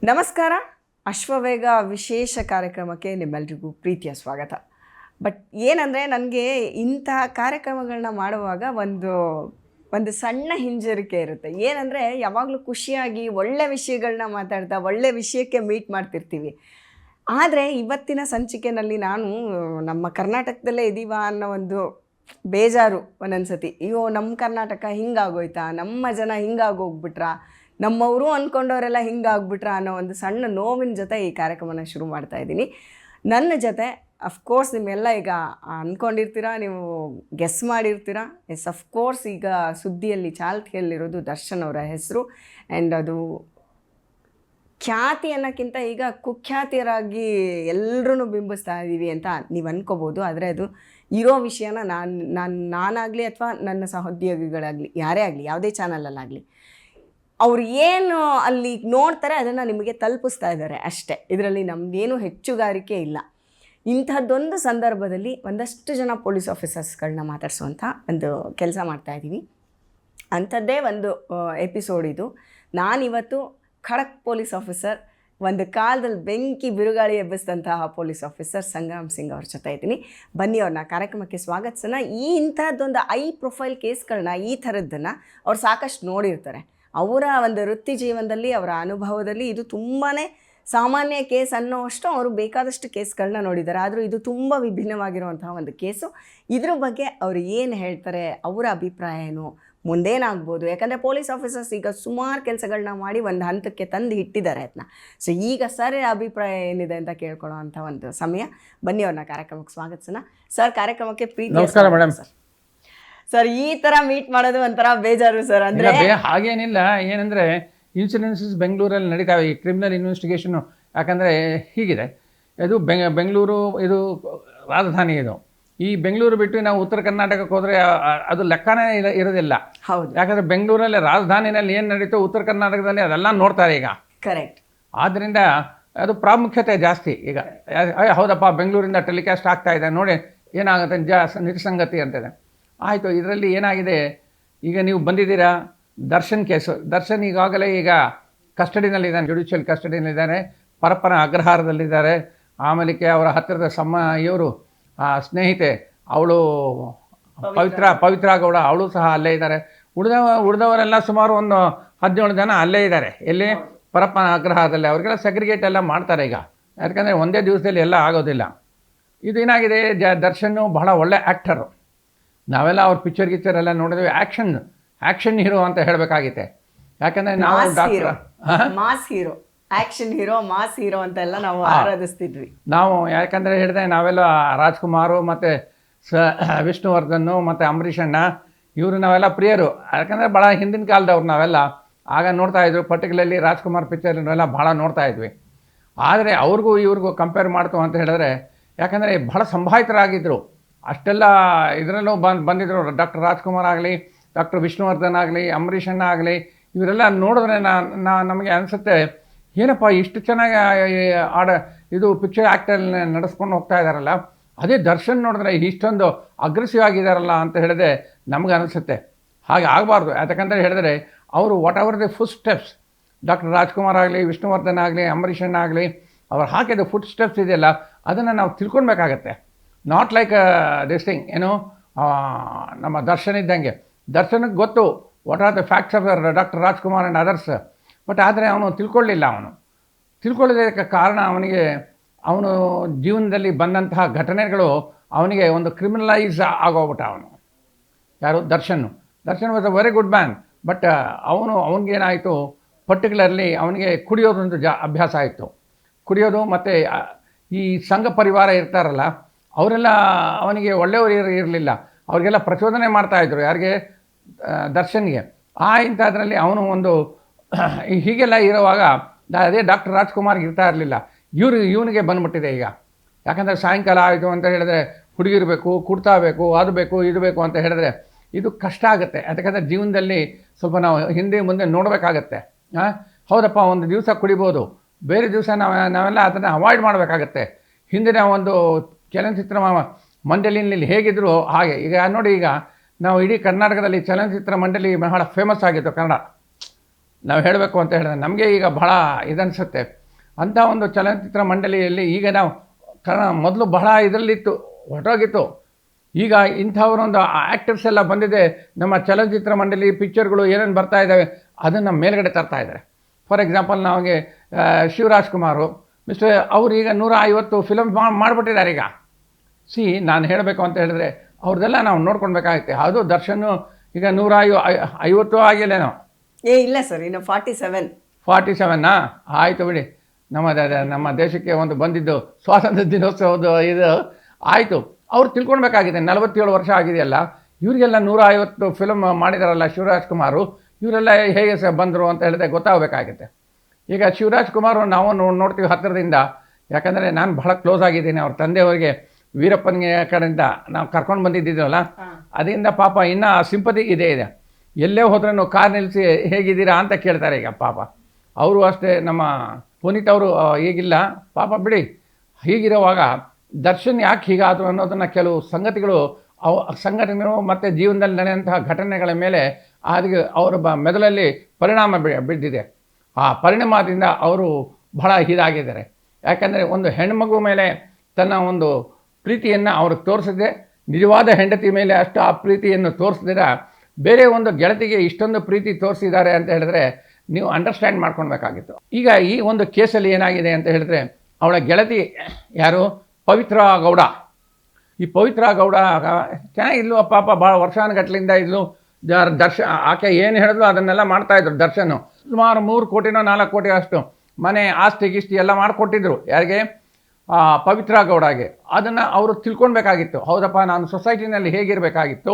ನಮಸ್ಕಾರ. ಅಶ್ವವೇಗ ವಿಶೇಷ ಕಾರ್ಯಕ್ರಮಕ್ಕೆ ನಿಮ್ಮೆಲ್ರಿಗೂ ಪ್ರೀತಿಯ ಸ್ವಾಗತ. ಬಟ್ ಏನಂದರೆ ನನಗೆ ಇಂತಹ ಕಾರ್ಯಕ್ರಮಗಳನ್ನ ಮಾಡುವಾಗ ಒಂದು ಸಣ್ಣ ಹಿಂಜರಿಕೆ ಇರುತ್ತೆ. ಏನಂದರೆ ಯಾವಾಗಲೂ ಖುಷಿಯಾಗಿ ಒಳ್ಳೆ ವಿಷಯಗಳನ್ನ ಮಾತಾಡ್ತಾ ಒಳ್ಳೆ ವಿಷಯಕ್ಕೆ ಮೀಟ್ ಮಾಡ್ತಿರ್ತೀವಿ. ಆದರೆ ಇವತ್ತಿನ ಸಂಚಿಕೆಯಲ್ಲಿ ನಾನು ನಮ್ಮ ಕರ್ನಾಟಕದಲ್ಲೇ ಇದ್ದೀವ ಅನ್ನೋ ಒಂದು ಬೇಜಾರು ಒಂದೊಂದು ಸತಿ. ಅಯ್ಯೋ, ನಮ್ಮ ಕರ್ನಾಟಕ ಹಿಂಗಾಗೋಯ್ತಾ, ನಮ್ಮ ಜನ ಹಿಂಗಾಗೋಗ್ಬಿಟ್ರಾ, ನಮ್ಮವರು ಅಂದ್ಕೊಂಡವರೆಲ್ಲ ಹಿಂಗಾಗ್ಬಿಟ್ರಾ ಅನ್ನೋ ಒಂದು ಸಣ್ಣ ನೋವಿನ ಜೊತೆ ಈ ಕಾರ್ಯಕ್ರಮನ ಶುರು ಮಾಡ್ತಾ ಇದ್ದೀನಿ. ನನ್ನ ಜೊತೆ ಅಫ್ಕೋರ್ಸ್ ನಿಮ್ಮೆಲ್ಲ ಈಗ ಅಂದ್ಕೊಂಡಿರ್ತೀರ, ನೀವು ಗೆಸ್ ಮಾಡಿರ್ತೀರ. ಎಸ್, ಅಫ್ಕೋರ್ಸ್ ಈಗ ಸುದ್ದಿಯಲ್ಲಿ ಚಾಲ್ತಿಯಲ್ಲಿರೋದು ದರ್ಶನ್ ಅವರ ಹೆಸರು. ಆ್ಯಂಡ್ ಅದು ಖ್ಯಾತಿ ಅನ್ನೋಕ್ಕಿಂತ ಈಗ ಕುಖ್ಯಾತಿಯರಾಗಿ ಎಲ್ಲರೂ ಬಿಂಬಿಸ್ತಾ ಇದ್ದೀವಿ ಅಂತ ನೀವು ಅನ್ಕೋಬೋದು. ಆದರೆ ಅದು ಇರೋ ವಿಷಯನ ನಾನಾಗಲಿ ಅಥವಾ ನನ್ನ ಸಹೋದ್ಯೋಗಿಗಳಾಗಲಿ, ಯಾರೇ ಆಗಲಿ, ಯಾವುದೇ ಚಾನಲಲ್ಲಾಗಲಿ, ಅವ್ರು ಏನು ಅಲ್ಲಿ ನೋಡ್ತಾರೆ ಅದನ್ನು ನಿಮಗೆ ತಲುಪಿಸ್ತಾ ಇದ್ದಾರೆ ಅಷ್ಟೇ. ಇದರಲ್ಲಿ ನಮ್ಮದೇನು ಹೆಚ್ಚುಗಾರಿಕೆ ಇಲ್ಲ. ಇಂಥದ್ದೊಂದು ಸಂದರ್ಭದಲ್ಲಿ ಒಂದಷ್ಟು ಜನ ಪೊಲೀಸ್ ಆಫೀಸರ್ಸ್ಗಳನ್ನ ಮಾತಾಡಿಸುವಂಥ ಒಂದು ಕೆಲಸ ಮಾಡ್ತಾಯಿದ್ದೀವಿ. ಅಂಥದ್ದೇ ಒಂದು ಎಪಿಸೋಡ್ ಇದು. ನಾನಿವತ್ತು ಖಡಕ್ ಪೊಲೀಸ್ ಆಫೀಸರ್, ಒಂದು ಕಾಲದಲ್ಲಿ ಬೆಂಕಿ ಬಿರುಗಾಳಿ ಎಬ್ಬಿಸಿದಂತಹ ಪೊಲೀಸ್ ಆಫೀಸರ್ ಸಂಗ್ರಾಮ್ ಸಿಂಗ್ ಅವ್ರ ಜೊತೆ ಇದ್ದೀನಿ. ಬನ್ನಿ, ಅವ್ರನ್ನ ಕಾರ್ಯಕ್ರಮಕ್ಕೆ ಸ್ವಾಗತಿಸೋಣ. ಇಂಥದ್ದೊಂದು ಪ್ರೊಫೈಲ್ ಕೇಸ್ಗಳನ್ನ, ಈ ಥರದ್ದನ್ನು ಅವ್ರು ಸಾಕಷ್ಟು ನೋಡಿರ್ತಾರೆ. ಅವರ ಒಂದು ವೃತ್ತಿ ಜೀವನದಲ್ಲಿ, ಅವರ ಅನುಭವದಲ್ಲಿ ಇದು ತುಂಬಾ ಸಾಮಾನ್ಯ ಕೇಸ್ ಅನ್ನೋಷ್ಟು ಅವರು ಬೇಕಾದಷ್ಟು ಕೇಸ್ಗಳನ್ನ ನೋಡಿದ್ದಾರೆ. ಆದರೂ ಇದು ತುಂಬ ವಿಭಿನ್ನವಾಗಿರುವಂತಹ ಒಂದು ಕೇಸು. ಇದ್ರ ಬಗ್ಗೆ ಅವರು ಏನು ಹೇಳ್ತಾರೆ, ಅವರ ಅಭಿಪ್ರಾಯ ಏನು, ಮುಂದೇನಾಗ್ಬೋದು. ಯಾಕಂದರೆ ಪೊಲೀಸ್ ಆಫೀಸರ್ಸ್ ಈಗ ಸುಮಾರು ಕೆಲಸಗಳನ್ನ ಮಾಡಿ ಒಂದು ಹಂತಕ್ಕೆ ತಂದು ಇಟ್ಟಿದ್ದಾರೆ ಅದನ್ನ. ಸೊ ಈಗ ಸರ್ ಅಭಿಪ್ರಾಯ ಏನಿದೆ ಅಂತ ಕೇಳ್ಕೊಳ್ಳೋ ಅಂಥ ಒಂದು ಸಮಯ. ಬನ್ನಿ, ಅವ್ರನ್ನ ಕಾರ್ಯಕ್ರಮಕ್ಕೆ ಸ್ವಾಗತಿಸೋಣ. ಸರ್, ಕಾರ್ಯಕ್ರಮಕ್ಕೆ ಪ್ರೀತಿ. ನಮಸ್ಕಾರ ಮೇಡಮ್. ಸರ್, ಈ ಥರ ಮೀಟ್ ಮಾಡೋದು ಒಂಥರ ಬೇಜಾರು ಸರ್. ಅಂದರೆ ಹಾಗೇನಿಲ್ಲ. ಏನಂದರೆ ಇನ್ಸಿಡೆನ್ಸಸ್ ಬೆಂಗಳೂರಲ್ಲಿ ನಡೀತಾವೆ, ಈ ಕ್ರಿಮಿನಲ್ ಇನ್ವೆಸ್ಟಿಗೇಷನು. ಯಾಕಂದರೆ ಹೀಗಿದೆ, ಇದು ಬೆಂಗಳೂರು ಇದು ರಾಜಧಾನಿ. ಇದು ಈ ಬೆಂಗಳೂರು ಬಿಟ್ಟು ನಾವು ಉತ್ತರ ಕರ್ನಾಟಕಕ್ಕೆ ಹೋದರೆ ಅದು ಲೆಕ್ಕನೇ ಇರೋದಿಲ್ಲ. ಹೌದು. ಯಾಕಂದರೆ ಬೆಂಗಳೂರಲ್ಲಿ ರಾಜಧಾನಿನಲ್ಲಿ ಏನು ನಡೀತೋ ಉತ್ತರ ಕರ್ನಾಟಕದಲ್ಲಿ ಅದೆಲ್ಲ ನೋಡ್ತಾರೆ ಈಗ. ಕರೆಕ್ಟ್. ಆದ್ದರಿಂದ ಅದು ಪ್ರಾಮುಖ್ಯತೆ ಜಾಸ್ತಿ. ಈಗ ಹೌದಪ್ಪ, ಬೆಂಗಳೂರಿಂದ ಟೆಲಿಕಾಸ್ಟ್ ಆಗ್ತಾ ಇದೆ, ನೋಡಿ ಏನಾಗುತ್ತೆ ನಿರಸಂಗತಿ ಅಂತಿದೆ. ಆಯಿತು, ಇದರಲ್ಲಿ ಏನಾಗಿದೆ, ಈಗ ನೀವು ಬಂದಿದ್ದೀರಾ ದರ್ಶನ್ ಕೇಸು. ದರ್ಶನ್ ಈಗಾಗಲೇ ಈಗ ಕಸ್ಟಡಿನಲ್ಲಿದ್ದಾನೆ, ಜುಡಿಷಿಯಲ್ ಕಸ್ಟಡಿನಲ್ಲಿದ್ದಾರೆ, ಪರಪ್ಪನ ಅಗ್ರಹಾರದಲ್ಲಿದ್ದಾರೆ. ಆಮೇಲೆ ಅವರ ಹತ್ತಿರದ ಇವರು ಸ್ನೇಹಿತೆ, ಅವಳು ಪವಿತ್ರ ಗೌಡ, ಅವಳು ಸಹ ಅಲ್ಲೇ ಇದ್ದಾರೆ. ಉಳಿದವರೆಲ್ಲ ಸುಮಾರು ಒಂದು 17 ಜನ ಅಲ್ಲೇ ಇದ್ದಾರೆ. ಎಲ್ಲಿ? ಪರಪ್ಪನ ಅಗ್ರಹಾರದಲ್ಲಿ. ಅವ್ರಿಗೆಲ್ಲ ಸೆಗ್ರಿಗೇಟ್ ಎಲ್ಲ ಮಾಡ್ತಾರೆ ಈಗ, ಯಾಕಂದರೆ ಒಂದೇ ದಿವಸದಲ್ಲಿ ಎಲ್ಲ ಆಗೋದಿಲ್ಲ. ಇದು ಏನಾಗಿದೆ, ದರ್ಶನ್ ಬಹಳ ಒಳ್ಳೆ ಆ್ಯಕ್ಟರು. ನಾವೆಲ್ಲ ಅವ್ರ ಪಿಕ್ಚರ್ ಎಲ್ಲ ನೋಡಿದ್ವಿ. ಆ್ಯಕ್ಷನ್ ಹೀರೋ ಅಂತ ಹೇಳಬೇಕಾಗಿತ್ತೆ. ಯಾಕಂದರೆ ನಾವು mass hero, action hero, mass hero ಅಂತೆಲ್ಲ ನಾವು ಆರಾಧಿಸ್ತಿದ್ವಿ. ನಾವು ಯಾಕಂದರೆ ಹೇಳಿದೆ, ನಾವೆಲ್ಲ ರಾಜ್ಕುಮಾರು ಮತ್ತು ವಿಷ್ಣುವರ್ಧನ್ ಮತ್ತು ಅಂಬರೀಷ್ ಅಣ್ಣ, ಇವರು ನಾವೆಲ್ಲ ಪ್ರಿಯರು. ಯಾಕಂದರೆ ಭಾಳ ಹಿಂದಿನ ಕಾಲದವ್ರು ನಾವೆಲ್ಲ ಆಗ ನೋಡ್ತಾಯಿದ್ರು. ಪರ್ಟಿಕ್ಯುಲರ್ಲಿ ರಾಜ್ಕುಮಾರ್ ಪಿಕ್ಚರ್ನೆಲ್ಲ ಭಾಳ ನೋಡ್ತಾಯಿದ್ವಿ. ಆದರೆ ಅವ್ರಿಗೂ ಇವ್ರಿಗೂ ಕಂಪೇರ್ ಮಾಡ್ತು ಅಂತ ಹೇಳಿದ್ರೆ, ಯಾಕಂದರೆ ಬಹಳ ಸಂಭಾಯಿತರಾಗಿದ್ದರು. ಅಷ್ಟೆಲ್ಲ ಇದರಲ್ಲೂ ಬಂದಿದ್ದರು. ಡಾಕ್ಟರ್ ರಾಜ್ಕುಮಾರ್ ಆಗಲಿ, ಡಾಕ್ಟರ್ ವಿಷ್ಣುವರ್ಧನ್ ಆಗಲಿ, ಅಂಬರೀಷ್ ಅಣ್ಣ ಆಗಲಿ, ಇವರೆಲ್ಲ ನೋಡಿದ್ರೆ ನಮಗೆ ಅನಿಸುತ್ತೆ, ಏನಪ್ಪ ಇಷ್ಟು ಚೆನ್ನಾಗಿ ಇದು ಪಿಕ್ಚರ್ ಆ್ಯಕ್ಟರ್ ನಡೆಸ್ಕೊಂಡು ಹೋಗ್ತಾ ಇದ್ದಾರಲ್ಲ. ಅದೇ ದರ್ಶನ್ ನೋಡಿದ್ರೆ ಇಷ್ಟೊಂದು ಅಗ್ರೆಸಿವ್ ಆಗಿದ್ದಾರಲ್ಲ ಅಂತ ಹೇಳಿದ್ರೆ ನಮಗೆ ಅನಿಸುತ್ತೆ. ಹಾಗೆ ಆಗಬಾರ್ದು. ಯಾಕಂದರೆ ಹೇಳಿದ್ರೆ ಅವರು what ever the foot steps, doctor Rajkumar ಆಗಲಿ, ವಿಷ್ಣುವರ್ಧನ್ ಆಗಲಿ, ಅಂಬರೀಷ್ ಅಣ್ಣ ಆಗಲಿ, ಅವ್ರು ಹಾಕಿದ ಫುಟ್ ಸ್ಟೆಪ್ಸ್ ಇದೆಯಲ್ಲ, ಅದನ್ನು ನಾವು ತಿಳ್ಕೊಳ್ಬೇಕಾಗತ್ತೆ. ನಾಟ್ ಲೈಕ್ ದಿಸ್ ಥಿಂಗ್, ಏನು ನಮ್ಮ ದರ್ಶನ್ ಇದ್ದಂಗೆ. ದರ್ಶನಕ್ಕೆ ಗೊತ್ತು what are the facts of doctor Rajkumar and others. But ಆದರೆ ಅವನು ತಿಳ್ಕೊಳ್ಳಿಲ್ಲ. ತಿಳ್ಕೊಳ್ಳೋದಕ್ಕೆ ಕಾರಣ ಅವನು ಜೀವನದಲ್ಲಿ ಬಂದಂತಹ ಘಟನೆಗಳು ಅವನಿಗೆ ಒಂದು ಕ್ರಿಮಿನಲೈಸ್ ಆಗೋಗ್ಬಿಟ್ಟ. ಯಾರು? Darshan was a very good man. But ಅವನಿಗೇನಾಯಿತು, ಪರ್ಟಿಕ್ಯುಲರ್ಲಿ ಅವನಿಗೆ ಕುಡಿಯೋದೊಂದು ಅಭ್ಯಾಸ ಆಯಿತು. ಕುಡಿಯೋದು ಮತ್ತು ಈ ಸಂಘ ಪರಿವಾರ ಇರ್ತಾರಲ್ಲ, ಅವರೆಲ್ಲ ಅವನಿಗೆ ಒಳ್ಳೆಯವರು ಇರಲಿಲ್ಲ. ಅವ್ರಿಗೆಲ್ಲ ಪ್ರಚೋದನೆ ಮಾಡ್ತಾಯಿದ್ರು. ಯಾರಿಗೆ? ದರ್ಶನ್ಗೆ. ಇಂಥದ್ರಲ್ಲಿ ಅವನು ಒಂದು ಹೀಗೆಲ್ಲ ಇರುವಾಗ ಅದೇ ಡಾಕ್ಟರ್ ರಾಜ್ಕುಮಾರ್ಗೆ ಇರ್ತಾ ಇರಲಿಲ್ಲ. ಇವನಿಗೆ ಬಂದುಬಿಟ್ಟಿದೆ ಈಗ. ಯಾಕಂದರೆ ಸಾಯಂಕಾಲ ಆಯಿತು ಅಂತ ಹೇಳಿದ್ರೆ ಹುಡುಗಿರಬೇಕು, ಕುಡ್ತಾ ಬೇಕು, ಅದು ಬೇಕು, ಇದು ಬೇಕು ಅಂತ ಹೇಳಿದ್ರೆ ಇದು ಕಷ್ಟ ಆಗುತ್ತೆ. ಯಾಕಂದರೆ ಜೀವನದಲ್ಲಿ ಸ್ವಲ್ಪ ನಾವು ಹಿಂದೆ ಮುಂದೆ ನೋಡಬೇಕಾಗತ್ತೆ. ಹೌದಪ್ಪ, ಒಂದು ದಿವಸ ಕುಡಿಬೋದು, ಬೇರೆ ದಿವಸ ನಾವೆಲ್ಲ ಅದನ್ನು ಅವಾಯ್ಡ್ ಮಾಡಬೇಕಾಗತ್ತೆ. ಹಿಂದಿನ ಒಂದು ಚಲನಚಿತ್ರ ಮಂಡಳಿನಲ್ಲಿ ಹೇಗಿದ್ರು ಹಾಗೆ. ಈಗ ನೋಡಿ, ಈಗ ನಾವು ಇಡೀ ಕರ್ನಾಟಕದಲ್ಲಿ ಚಲನಚಿತ್ರ ಮಂಡಳಿ ಬಹಳ ಫೇಮಸ್ ಆಗಿತ್ತು. ಕನ್ನಡ ನಾವು ಹೇಳಬೇಕು ಅಂತ ಹೇಳಿದ್ರೆ ನಮಗೆ ಈಗ ಬಹಳ ಇದನ್ನಿಸುತ್ತೆ. ಅಂಥ ಒಂದು ಚಲನಚಿತ್ರ ಮಂಡಳಿಯಲ್ಲಿ ಈಗ ನಾವು ಮೊದಲು ಬಹಳ ಇದರಲ್ಲಿತ್ತು, ಹೊರಟೋಗಿತ್ತು. ಈಗ ಇಂಥವರೊಂದು ಆ್ಯಕ್ಟರ್ಸ್ ಎಲ್ಲ ಬಂದಿದೆ, ನಮ್ಮ ಚಲನಚಿತ್ರ ಮಂಡಳಿ ಪಿಕ್ಚರ್ಗಳು ಏನೇನು ಬರ್ತಾ ಇದ್ದಾವೆ ಅದನ್ನು ಮೇಲ್ಗಡೆ ತರ್ತಾ ಇದ್ದಾರೆ. ಫಾರ್ ಎಕ್ಸಾಂಪಲ್ ನಮಗೆ ಶಿವರಾಜ್ ಕುಮಾರು ಅವರು ಈಗ 150 ಫಿಲಮ್ ಮಾಡಿಬಿಟ್ಟಿದ್ದಾರೆ. ಈಗ ನಾನು ಹೇಳಬೇಕು ಅಂತ ಹೇಳಿದ್ರೆ ಅವ್ರದ್ದೆಲ್ಲ ನಾವು ನೋಡ್ಕೊಳ್ಬೇಕಾಗುತ್ತೆ. ಅದು ದರ್ಶನ್ ಈಗ 150 ಆಗಿಲ್ಲೇನೋ. ಇಲ್ಲ ಸರ್, ಇನ್ನು 47 ಆಯಿತು ಬಿಡಿ. ನಮ್ಮ ದೇಶಕ್ಕೆ ಒಂದು ಬಂದಿದ್ದು ಸ್ವಾತಂತ್ರ್ಯ ದಿನೋತ್ಸವದ ಇದು ಆಯಿತು. ಅವ್ರು ತಿಳ್ಕೊಳ್ಬೇಕಾಗಿದೆ, 47 ವರ್ಷ ಆಗಿದೆಯಲ್ಲ, ಇವರಿಗೆಲ್ಲ 150 ಫಿಲಮ್ ಮಾಡಿದಾರಲ್ಲ ಶಿವರಾಜ್ ಕುಮಾರು, ಇವರೆಲ್ಲ ಹೇಗೆ ಬಂದರು ಅಂತ ಹೇಳಿದ್ರೆ ಗೊತ್ತಾಗಬೇಕಾಗುತ್ತೆ. ಈಗ ಶಿವರಾಜ್ ಕುಮಾರು ನಾವು ನೋಡ್ತೀವಿ ಹತ್ತಿರದಿಂದ, ಯಾಕಂದರೆ ನಾನು ಬಹಳ ಕ್ಲೋಸ್ ಆಗಿದ್ದೀನಿ ಅವ್ರ ತಂದೆಯವರಿಗೆ. ವೀರಪ್ಪನಿಗೆ ಕಡೆಯಿಂದ ನಾವು ಕರ್ಕೊಂಡು ಬಂದಿದ್ದೀವಲ್ಲ, ಅದರಿಂದ ಪಾಪ ಇನ್ನೂ ಸಿಂಪತಿ ಇದೆ. ಎಲ್ಲೇ ಹೋದ್ರೂ ಕಾರ್ ನಿಲ್ಲಿಸಿ ಹೇಗಿದ್ದೀರಾ ಅಂತ ಕೇಳ್ತಾರೆ ಈಗ ಪಾಪ. ಅವರು ಅಷ್ಟೇ, ನಮ್ಮ ಪುನೀತ್ ಅವರು ಈಗಿಲ್ಲ ಪಾಪ ಬಿಡಿ. ಹೀಗಿರುವಾಗ ದರ್ಶನ್ ಯಾಕೆ ಹೀಗಾದರು ಅನ್ನೋದನ್ನು ಕೆಲವು ಸಂಘಟನೆಗಳು ಮತ್ತು ಜೀವನದಲ್ಲಿ ನಡೆಯುವಂತಹ ಘಟನೆಗಳ ಮೇಲೆ ಅದಕ್ಕೆ ಅವರ ಮೆದುಳಲ್ಲಿ ಪರಿಣಾಮ ಬಿದ್ದಿದೆ. ಆ ಪರಿಣಾಮದಿಂದ ಅವರು ಬಹಳ ಇದಾಗಿದ್ದಾರೆ. ಯಾಕಂದರೆ ಒಂದು ಹೆಣ್ಮಗು ಮೇಲೆ ತನ್ನ ಒಂದು ಪ್ರೀತಿಯನ್ನು ಅವರು ತೋರಿಸದೆ, ನಿಜವಾದ ಹೆಂಡತಿ ಮೇಲೆ ಅಷ್ಟು ಆ ಪ್ರೀತಿಯನ್ನು ತೋರಿಸಿದಿರ ಬೇರೆ ಒಂದು ಗೆಳತಿಗೆ ಇಷ್ಟೊಂದು ಪ್ರೀತಿ ತೋರಿಸಿದ್ದಾರೆ ಅಂತ ಹೇಳಿದ್ರೆ ನೀವು ಅಂಡರ್ಸ್ಟ್ಯಾಂಡ್ ಮಾಡ್ಕೊಳ್ಬೇಕಾಗಿತ್ತು. ಈಗ ಈ ಒಂದು ಕೇಸಲ್ಲಿ ಏನಾಗಿದೆ ಅಂತ ಹೇಳಿದ್ರೆ, ಅವಳ ಗೆಳತಿ ಯಾರು, ಪವಿತ್ರ ಗೌಡ. ಈ ಪವಿತ್ರ ಗೌಡ ಚೆನ್ನಾಗಿದ್ಲು ಪಾಪ, ಭಾಳ ವರ್ಷಾನುಗಟ್ಲಿಂದ ಇದ್ಲು. ಆಕೆ ಏನು ಹೇಳಿದ್ರು ಅದನ್ನೆಲ್ಲ ಮಾಡ್ತಾಯಿದ್ರು. ದರ್ಶನ್ ಸುಮಾರು 3 ಕೋಟಿನೋ 4 ಕೋಟಿ ಅಷ್ಟು ಮನೆ ಆಸ್ತಿ ಗಿಸ್ತಿ ಎಲ್ಲ ಮಾಡಿಕೊಟ್ಟಿದ್ರು. ಯಾರಿಗೆ, ಪವಿತ್ರ ಗೌಡಗೆ. ಅದನ್ನು ಅವರು ತಿಳ್ಕೊಳ್ಬೇಕಾಗಿತ್ತು. ಹೌದಪ್ಪ, ನಾನು ಸೊಸೈಟಿನಲ್ಲಿ ಹೇಗಿರಬೇಕಾಗಿತ್ತು,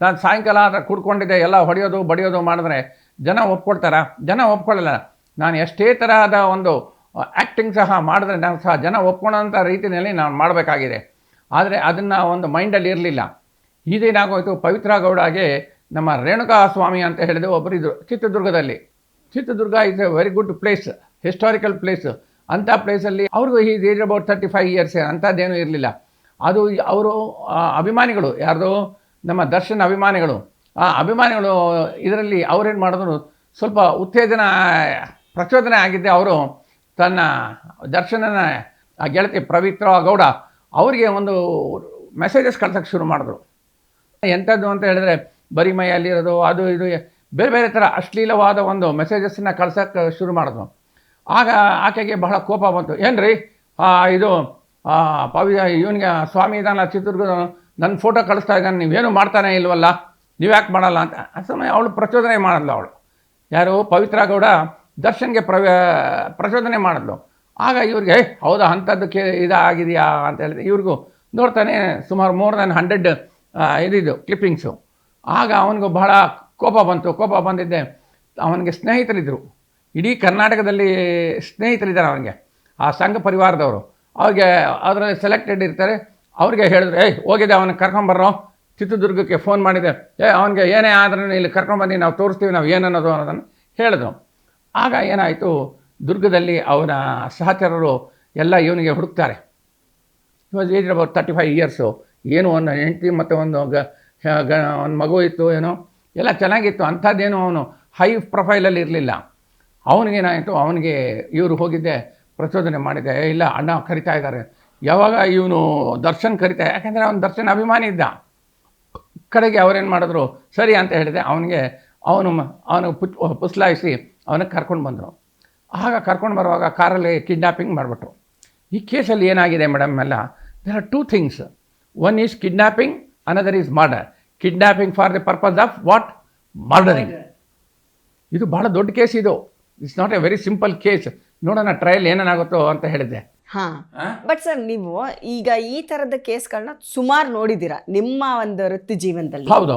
ನಾನು ಸಾಯಂಕಾಲ ಆದರೆ ಕುಡ್ಕೊಂಡಿದ್ದೆ, ಎಲ್ಲ ಹೊಡೆಯೋದು ಬಡಿಯೋದು ಮಾಡಿದ್ರೆ ಜನ ಒಪ್ಕೊಳ್ತಾರಾ? ಜನ ಒಪ್ಕೊಳ್ಳಲ್ಲ. ನಾನು ಎಷ್ಟೇ ತರಹದ ಒಂದು ಆ್ಯಕ್ಟಿಂಗ್ ಸಹ ಮಾಡಿದ್ರೆ ನಾನು ಸಹ ಜನ ಒಪ್ಕೊಳ್ಳೋಂಥ ರೀತಿಯಲ್ಲಿ ನಾನು ಮಾಡಬೇಕಾಗಿದೆ. ಆದರೆ ಅದನ್ನು ಒಂದು ಮೈಂಡಲ್ಲಿ ಇರಲಿಲ್ಲ. ಇದೇನಾಗೋಯಿತು, ಪವಿತ್ರ ಗೌಡಗೆ ನಮ್ಮ ರೇಣುಕಾ ಸ್ವಾಮಿ ಅಂತ ಹೇಳಿದ್ರು ಒಬ್ಬರಿದ್ದರು ಚಿತ್ರದುರ್ಗದಲ್ಲಿ. Chitradurga is A very good place, historical place. ಅಂಥ ಪ್ಲೇಸಲ್ಲಿ ಅವ್ರಿಗೂ ಈಸ್ ಅಬೌಟ್ 35 ಇಯರ್ಸ್, ಅಂಥದ್ದೇನೂ ಇರಲಿಲ್ಲ. ಅದು ಅವರು ಅಭಿಮಾನಿಗಳು, ಯಾರ್ದು, ನಮ್ಮ ದರ್ಶನ್ ಅಭಿಮಾನಿಗಳು. ಆ ಅಭಿಮಾನಿಗಳು ಇದರಲ್ಲಿ ಅವರೇನು ಮಾಡಿದ್ರು, ಸ್ವಲ್ಪ ಪ್ರಚೋದನೆ ಆಗಿದ್ದೆ. ಅವರು ತನ್ನ ದರ್ಶನನ ಆ ಗೆಳತಿ ಪವಿತ್ರ ಗೌಡ ಅವರಿಗೆ ಒಂದು ಮೆಸೇಜಸ್ ಕಳ್ಸೋಕ್ಕೆ ಶುರು ಮಾಡಿದ್ರು. ಎಂಥದ್ದು ಅಂತ ಹೇಳಿದ್ರೆ, ಬರೀ ಮೈಯಲ್ಲಿರೋದು ಅದು ಇದು ಬೇರೆ ಬೇರೆ ಥರ ಅಶ್ಲೀಲವಾದ ಒಂದು ಮೆಸೇಜಸ್ಸನ್ನ ಕಳ್ಸೋಕ್ಕೆ ಶುರು ಮಾಡಿದ್ರು. ಆಗ ಆಕೆಗೆ ಬಹಳ ಕೋಪ ಬಂತು. ಏನು ರೀ ಇದು ಇವನಿಗೆ ಸ್ವಾಮಿ ಇದ್ದಾನ ಚಿತ್ರದುರ್ಗದ, ನನ್ನ ಫೋಟೋ ಕಳಿಸ್ತಾ ಇದ್ದಾನೆ, ನೀವೇನು ಮಾಡ್ತಾನೆ ಇಲ್ವಲ್ಲ, ನೀವು ಯಾಕೆ ಮಾಡಲ್ಲ ಅಂತ. ಆ ಸಮಯ ಅವಳು ಪ್ರಚೋದನೆ ಮಾಡಿದ್ಲು. ಅವಳು ಯಾರು, ಪವಿತ್ರ ಗೌಡ ದರ್ಶನ್ಗೆ ಪ್ರಚೋದನೆ ಮಾಡಿದ್ಲು. ಆಗ ಇವ್ರಿಗೆ ಹೌದಾ ಅಂಥದ್ದಕ್ಕೆ ಇದಾಗಿದೆಯಾ ಅಂತ ಹೇಳಿದೆ. ಇವ್ರಿಗೂ ನೋಡ್ತಾನೆ ಸುಮಾರು more than 100 ಇದಿದ್ದು ಕ್ಲಿಪ್ಪಿಂಗ್ಸು. ಆಗ ಅವನಿಗೂ ಬಹಳ ಕೋಪ ಬಂತು. ಕೋಪ ಬಂದಿದ್ದೆ, ಅವನಿಗೆ ಸ್ನೇಹಿತರಿದ್ದರು, ಇಡೀ ಕರ್ನಾಟಕದಲ್ಲಿ ಸ್ನೇಹಿತರಿದ್ದಾರೆ ಅವನಿಗೆ, ಆ ಸಂಘ ಪರಿವಾರದವರು. ಅವ್ರಿಗೆ ಅದರಲ್ಲಿ ಸೆಲೆಕ್ಟೆಡ್ ಇರ್ತಾರೆ. ಅವ್ರಿಗೆ ಹೇಳಿದ್ರು, ಹೋಗಿದೆ ಅವನಿಗೆ ಕರ್ಕೊಂಬರ್ರೋ, ಚಿತ್ರದುರ್ಗಕ್ಕೆ ಫೋನ್ ಮಾಡಿದೆ, ಅವನಿಗೆ ಏನೇ ಆದ್ರೂ ಇಲ್ಲಿ ಕರ್ಕೊಂಬಂದು ನಾವು ತೋರಿಸ್ತೀವಿ ನಾವು ಏನನ್ನೋದು ಅನ್ನೋದನ್ನು ಹೇಳಿದ್ರು. ಆಗ ಏನಾಯಿತು, ದುರ್ಗದಲ್ಲಿ ಅವನ ಸಹಚರರು ಎಲ್ಲ ಇವನಿಗೆ ಹುಡುಕ್ತಾರೆ. ಇವಾಗ ಏಜ್ ಅಬೌಟ್ 35 ಇಯರ್ಸು. ಏನು ಒಂದು ಹೆಂಡತಿ ಮತ್ತು ಒಂದು ಮಗು ಇತ್ತು, ಏನೋ ಎಲ್ಲ ಚೆನ್ನಾಗಿತ್ತು. ಅಂಥದ್ದೇನು ಅವನು ಹೈ ಪ್ರೊಫೈಲಲ್ಲಿ ಇರಲಿಲ್ಲ. ಅವನಿಗೇನಾಯಿತು, ಅವನಿಗೆ ಇವರು ಹೋಗಿದ್ದೆ ಪ್ರಚೋದನೆ ಮಾಡಿದೆ. ಇಲ್ಲ ಅಣ್ಣ ಕರಿತಾ ಇದ್ದಾರೆ. ಯಾವಾಗ ಇವನು ದರ್ಶನ್ ಕರಿತಾ, ಯಾಕೆಂದರೆ ಅವನು ದರ್ಶನ್ ಅಭಿಮಾನಿ ಇದ್ದ. ಕಡೆಗೆ ಅವರೇನು ಮಾಡಿದ್ರು, ಸರಿ ಅಂತ ಹೇಳಿದೆ. ಅವನು ಪುಸ್ಲಾಯಿಸಿ ಅವನಿಗೆ ಕರ್ಕೊಂಡು ಬಂದರು. ಆಗ ಕರ್ಕೊಂಡು ಬರುವಾಗ ಕಾರಲ್ಲಿ ಕಿಡ್ನ್ಯಾಪಿಂಗ್ ಮಾಡಿಬಿಟ್ರು. ಈ ಕೇಸಲ್ಲಿ ಏನಾಗಿದೆ ಮೇಡಮ್ ಎಲ್ಲ, there are 2 things. One is kidnapping, another is murder. Kidnapping for the purpose of what, murdering. ಇದು ಭಾಳ ದೊಡ್ಡ ಕೇಸ್. ಇದು it's not a very simple case. ನೋಡೋಣ ಟ್ರಯಲ್ ಏನೇನಾಗುತ್ತೋ ಅಂತ ಹೇಳಿದ್ದೆ. ಹಾಂ, ಬಟ್ ಸರ್ ನೀವು ಈಗ ಈ ಥರದ ಕೇಸ್ಗಳನ್ನ ಸುಮಾರು ನೋಡಿದ್ದೀರಾ ನಿಮ್ಮ ಒಂದು ವೃತ್ತಿ ಜೀವನದಲ್ಲಿ. ಹೌದು.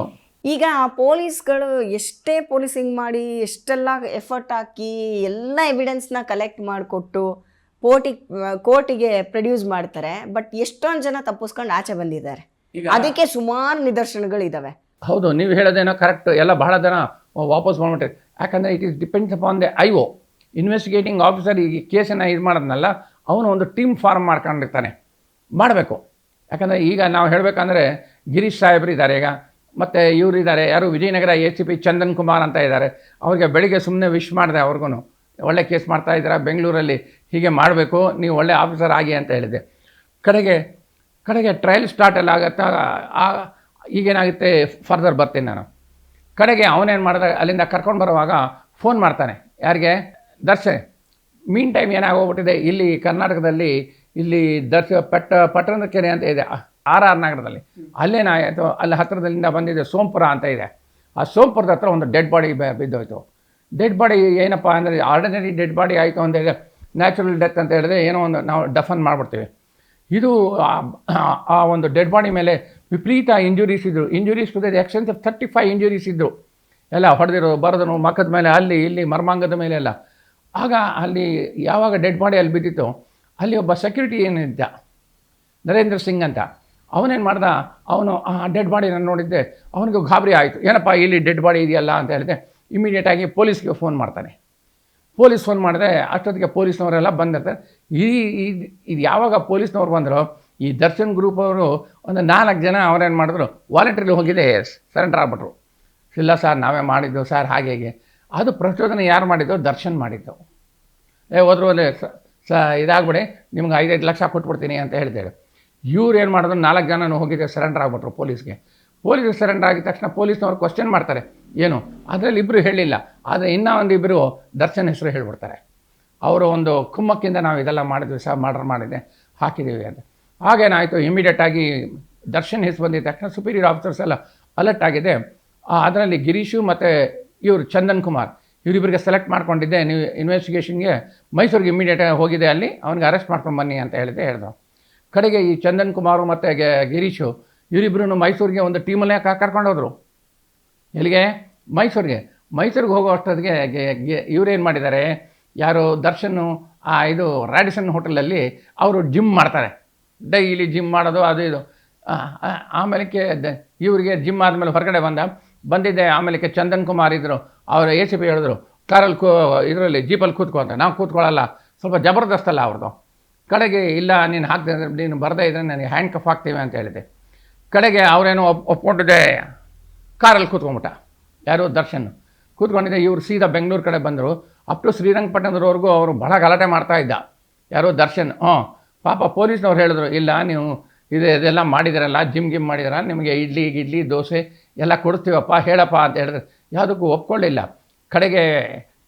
ಈಗ ಪೊಲೀಸ್ಗಳು ಎಷ್ಟೇ ಪೊಲೀಸಿಂಗ್ ಮಾಡಿ, ಎಷ್ಟೆಲ್ಲ ಎಫರ್ಟ್ ಹಾಕಿ, ಎಲ್ಲ ಎವಿಡೆನ್ಸ್ನ ಕಲೆಕ್ಟ್ ಮಾಡಿಕೊಟ್ಟು ಕೋರ್ಟಿಗೆ ಪ್ರೊಡ್ಯೂಸ್ ಮಾಡ್ತಾರೆ. ಬಟ್ ಎಷ್ಟೊಂದು ಜನ ತಪ್ಪಿಸ್ಕೊಂಡು ಆಚೆ ಬಂದಿದ್ದಾರೆ. ಅದಕ್ಕೆ ಸುಮಾರು ನಿದರ್ಶನಗಳಿದ್ದಾವೆ. ಹೌದು, ನೀವು ಹೇಳೋದೇನೋ ಕರೆಕ್ಟ್. ಎಲ್ಲ ಬಹಳ ಜನ ವಾಪಸ್ ಬಂದ್ಬಿಟ್ರೆ, ಯಾಕಂದರೆ it is depends upon the IO, investigating officer. ಈ ಕೇಸನ್ನು ಇದು ಮಾಡೋದ್ನಲ್ಲ, ಅವನು ಒಂದು ಟೀಮ್ ಫಾರ್ಮ್ ಮಾಡ್ಕೊಂಡಿರ್ತಾನೆ. ಮಾಡಬೇಕು. ಯಾಕಂದರೆ ಈಗ ನಾವು ಹೇಳಬೇಕಂದ್ರೆ ಗಿರೀಶ್ ಸಾಹೇಬ್ರು ಇದ್ದಾರೆ. ಈಗ ಮತ್ತು ಇವರು ಇದ್ದಾರೆ ಯಾರು ವಿಜಯನಗರ ACP ಚಂದನ್ ಕುಮಾರ್ ಅಂತ ಇದ್ದಾರೆ. ಅವ್ರಿಗೆ ಬೆಳಿಗ್ಗೆ ಸುಮ್ಮನೆ ವಿಶ್ ಮಾಡಿದೆ, ಅವ್ರಿಗೂ ಒಳ್ಳೆ ಕೇಸ್ ಮಾಡ್ತಾ ಇದ್ದೀರಾ ಬೆಂಗಳೂರಲ್ಲಿ, ಹೀಗೆ ಮಾಡಬೇಕು, ನೀವು ಒಳ್ಳೆ ಆಫೀಸರ್ ಆಗಿ ಅಂತ ಹೇಳಿದೆ. ಕಡೆಗೆ ಟ್ರಯಲ್ ಸ್ಟಾರ್ಟ್ ಎಲ್ಲ ಆಗುತ್ತಾ, ಈಗೇನಾಗುತ್ತೆ ಫರ್ದರ್ ಬರ್ತೀನಿ ನಾನು. ಕಡೆಗೆ ಅವನೇನು ಮಾಡಿದ, ಅಲ್ಲಿಂದ ಕರ್ಕೊಂಡು ಬರುವಾಗ ಫೋನ್ ಮಾಡ್ತಾನೆ, ಯಾರಿಗೆ, ದರ್ಶನ್. ಮೀನ್ ಟೈಮ್ ಏನಾಗೋಗ್ಬಿಟ್ಟಿದೆ, ಇಲ್ಲಿ ಕರ್ನಾಟಕದಲ್ಲಿ ಇಲ್ಲಿ ಪಟ್ಟಣದ ಕೆರೆ ಅಂತ ಇದೆ RR ನಗರದಲ್ಲಿ, ಅಲ್ಲೇನಾಯಿತು, ಅಲ್ಲಿ ಹತ್ತಿರದಲ್ಲಿಂದ ಬಂದಿದೆ ಸೋಂಪುರ ಅಂತ ಇದೆ. ಆ ಸೋಂಪುರದ ಹತ್ರ ಒಂದು ಡೆಡ್ ಬಾಡಿ ಬಿದ್ದೋಯ್ತು. ಡೆಡ್ ಬಾಡಿ ಏನಪ್ಪ ಅಂದರೆ ಆರ್ಡಿನರಿ ಡೆಡ್ ಬಾಡಿ ಆಯಿತು ಅಂತ ಹೇಳಿದ್ರೆ, ನ್ಯಾಚುರಲ್ ಡೆತ್ ಅಂತ ಹೇಳಿದ್ರೆ ಏನೋ ಒಂದು ನಾವು ಡಫನ್ ಮಾಡಿಬಿಡ್ತೀವಿ. ಇದು ಆ ಒಂದು ಡೆಡ್ ಬಾಡಿ ಮೇಲೆ ವಿಪರೀತ ಇಂಜುರೀಸ್ ಇದ್ದರು. Injuries to the extents of 35 injuries ಇದ್ದರು. ಎಲ್ಲ ಹೊಡೆದಿರೋ ಬರೆದನು ಮಕ್ಕದ ಮೇಲೆ, ಅಲ್ಲಿ ಇಲ್ಲಿ ಮರ್ಮಾಂಗದ ಮೇಲೆ ಎಲ್ಲ. ಆಗ ಅಲ್ಲಿ ಯಾವಾಗ ಡೆಡ್ ಬಾಡಿ ಅಲ್ಲಿ ಬಿದ್ದಿತ್ತು, ಅಲ್ಲಿ ಒಬ್ಬ ಸೆಕ್ಯೂರಿಟಿ ಏನಿದ್ದ, ನರೇಂದ್ರ ಸಿಂಗ್ ಅಂತ, ಅವನೇನು ಮಾಡ್ದ, ಅವನು ಆ ಡೆಡ್ ಬಾಡಿನ ನೋಡಿದ್ದೆ, ಅವನಿಗೂ ಗಾಬರಿ ಆಯಿತು, ಏನಪ್ಪ ಇಲ್ಲಿ ಡೆಡ್ ಬಾಡಿ ಇದೆಯಲ್ಲ ಅಂತ ಹೇಳಿದೆ. ಇಮಿಡಿಯೇಟಾಗಿ ಪೊಲೀಸ್ಗೆ ಫೋನ್ ಮಾಡ್ತಾನೆ. ಪೊಲೀಸ್ ಫೋನ್ ಮಾಡಿದ್ರೆ ಅಷ್ಟೊತ್ತಿಗೆ ಪೊಲೀಸ್ನವರೆಲ್ಲ ಬಂದಿರ್ತಾರೆ. ಇದು ಯಾವಾಗ ಪೊಲೀಸ್ನವ್ರು ಬಂದರು, ಈ ದರ್ಶನ್ ಗ್ರೂಪ್ ಅವರು ಒಂದು 4 ಜನ ಅವರೇನು ಮಾಡಿದ್ರು, ವಾಲಂಟ್ರಿಲಿ ಹೋಗಿದೆ ಸರೆಂಡರ್ ಆಗ್ಬಿಟ್ರು. ಇಲ್ಲ ಸರ್ ನಾವೇ ಮಾಡಿದ್ದು ಸರ್, ಹಾಗೆ ಅದು ಪ್ರಚೋದನೆ ಯಾರು ಮಾಡಿದ್ದು, ದರ್ಶನ್ ಮಾಡಿದ್ದು. ಹೋದ್ರು ಅಲ್ಲಿ ಇದಾಗ್ಬಿಡಿ, ನಿಮ್ಗೆ 5-5 ಲಕ್ಷ ಕೊಟ್ಬಿಡ್ತೀನಿ ಅಂತ ಹೇಳ್ತೇವೆ. ಇವ್ರು ಏನು ಮಾಡಿದ್ರು, 4 ಜನನೂ ಹೋಗಿದೆ ಸರೆಂಡರ್ ಆಗ್ಬಿಟ್ರು ಪೊಲೀಸ್ಗೆ. ಪೊಲೀಸ್ ಸರೆಂಡರ್ ಆಗಿದ ತಕ್ಷಣ ಪೊಲೀಸ್ನವ್ರು ಕ್ವಶನ್ ಮಾಡ್ತಾರೆ, ಏನು ಅದರಲ್ಲಿ ಇಬ್ಬರು ಹೇಳಿಲ್ಲ, ಆದರೆ ಇನ್ನೂ ಒಂದಿಬ್ಬರು ದರ್ಶನ್ ಹೆಸರು ಹೇಳ್ಬಿಡ್ತಾರೆ. ಅವರು ಒಂದು ಕುಮ್ಮಕ್ಕಿಂದ ನಾವು ಇದೆಲ್ಲ ಮಾಡಿದ್ವಿ ಸರ್, ಮರ್ಡರ್ ಮಾಡಿದೆ ಹಾಕಿದ್ದೀವಿ ಅಂತ. ಹಾಗೇನಾಯಿತು, ಇಮಿಡಿಯೇಟಾಗಿ ದರ್ಶನ್ ಹೆಸರು ಬಂದಿದ್ದ ತಕ್ಷಣ ಸುಪೀರಿಯರ್ ಆಫೀಸರ್ಸ್ ಎಲ್ಲ ಅಲರ್ಟ್ ಆಗಿದೆ. ಅದರಲ್ಲಿ ಗಿರೀಶು ಮತ್ತು ಇವರು ಚಂದನ್ ಕುಮಾರ್ ಇವರಿಬ್ಬರಿಗೆ ಸೆಲೆಕ್ಟ್ ಮಾಡ್ಕೊಂಡಿದ್ದೆ, ನೀವು ಇನ್ವೆಸ್ಟಿಗೇಷನ್ಗೆ ಮೈಸೂರಿಗೆ ಇಮಿಡಿಯೇಟಾಗಿ ಹೋಗಿದೆ, ಅಲ್ಲಿ ಅವ್ನಿಗೆ ಅರೆಸ್ಟ್ ಮಾಡ್ಕೊಂಡು ಬನ್ನಿ ಅಂತ ಹೇಳಿದ್ರು. ಕಡೆಗೆ ಈ ಚಂದನ್ ಕುಮಾರು ಮತ್ತು ಗಿರೀಶು ಇವರಿಬ್ಬರೂ ಮೈಸೂರಿಗೆ ಒಂದು ಟೀಮಲ್ಲೇ ಕರ್ಕೊಂಡೋದ್ರು. ಎಲ್ಲಿಗೆ, ಮೈಸೂರಿಗೆ ಹೋಗೋ ಅಷ್ಟೊತ್ತಿಗೆ ಇವರೇನು ಮಾಡಿದ್ದಾರೆ, ಯಾರು ದರ್ಶನ್ನು ಇದು ರ್ಯಾಡಿಸನ್ ಹೋಟೆಲಲ್ಲಿ ಅವರು ಜಿಮ್ ಮಾಡ್ತಾರೆ, ಡೈಲಿ ಜಿಮ್ ಮಾಡೋದು ಅದು ಇದು. ಆಮೇಲೆ ಇವರಿಗೆ ಜಿಮ್ ಆದಮೇಲೆ ಹೊರಗಡೆ ಬಂದಿದ್ದೆ. ಆಮೇಲೆ ಚಂದನ್ ಕುಮಾರ್ ಇದ್ದರು, ಅವರು ACP ಹೇಳಿದ್ರು, ಕಾರಲ್ಲಿ ಇದರಲ್ಲಿ ಜೀಪಲ್ಲಿ ಕೂತ್ಕೊ ಅಂತ. ನಾವು ಕೂತ್ಕೊಳ್ಳಲ್ಲ, ಸ್ವಲ್ಪ ಜಬರ್ದಸ್ತಲ್ಲ ಅವ್ರದ್ದು. ಕಡೆಗೆ ಇಲ್ಲ, ನೀನು ಹಾಕ್ತಿದ್ರೆ, ನೀನು ಬರದೇ ಇದ್ದರೆ ನನಗೆ ಹ್ಯಾಂಡ್ ಕಫ್ ಹಾಕ್ತೀವಿ ಅಂತ ಹೇಳಿದೆ. ಕಡೆಗೆ ಅವರೇನೋ ಒಪ್ಕೊಂಡಿದ್ದೆ, ಕಾರಲ್ಲಿ ಕೂತ್ಕೊಂಬಿಟ್ಟ ಯಾರು, ದರ್ಶನ್ ಕೂತ್ಕೊಂಡಿದ್ದೆ. ಇವರು ಸೀದಾ ಬೆಂಗಳೂರು ಕಡೆ ಬಂದರು. ಅಪ್ ಟು ಶ್ರೀರಂಗಪಟ್ಟಣದವರೆಗೂ ಅವರು ಬಹಳ ಗಲಾಟೆ ಮಾಡ್ತಾ ಇದ್ದ, ಯಾರು, ದರ್ಶನ್. ಪಾಪ ಪೊಲೀಸ್ನವ್ರು ಹೇಳಿದ್ರು, ಇಲ್ಲ ನೀವು ಇದೆಲ್ಲ ಮಾಡಿದಾರಲ್ಲ, ಜಿಮ್ ಮಾಡಿದಾರ, ನಿಮಗೆ ಇಡ್ಲಿ ದೋಸೆ ಎಲ್ಲ ಕೊಡ್ತೀವಪ್ಪ, ಹೇಳಪ್ಪ ಅಂತ ಹೇಳಿದ್ರೆ ಯಾವುದಕ್ಕೂ ಒಪ್ಕೊಳ್ಳಿಲ್ಲ. ಕಡೆಗೆ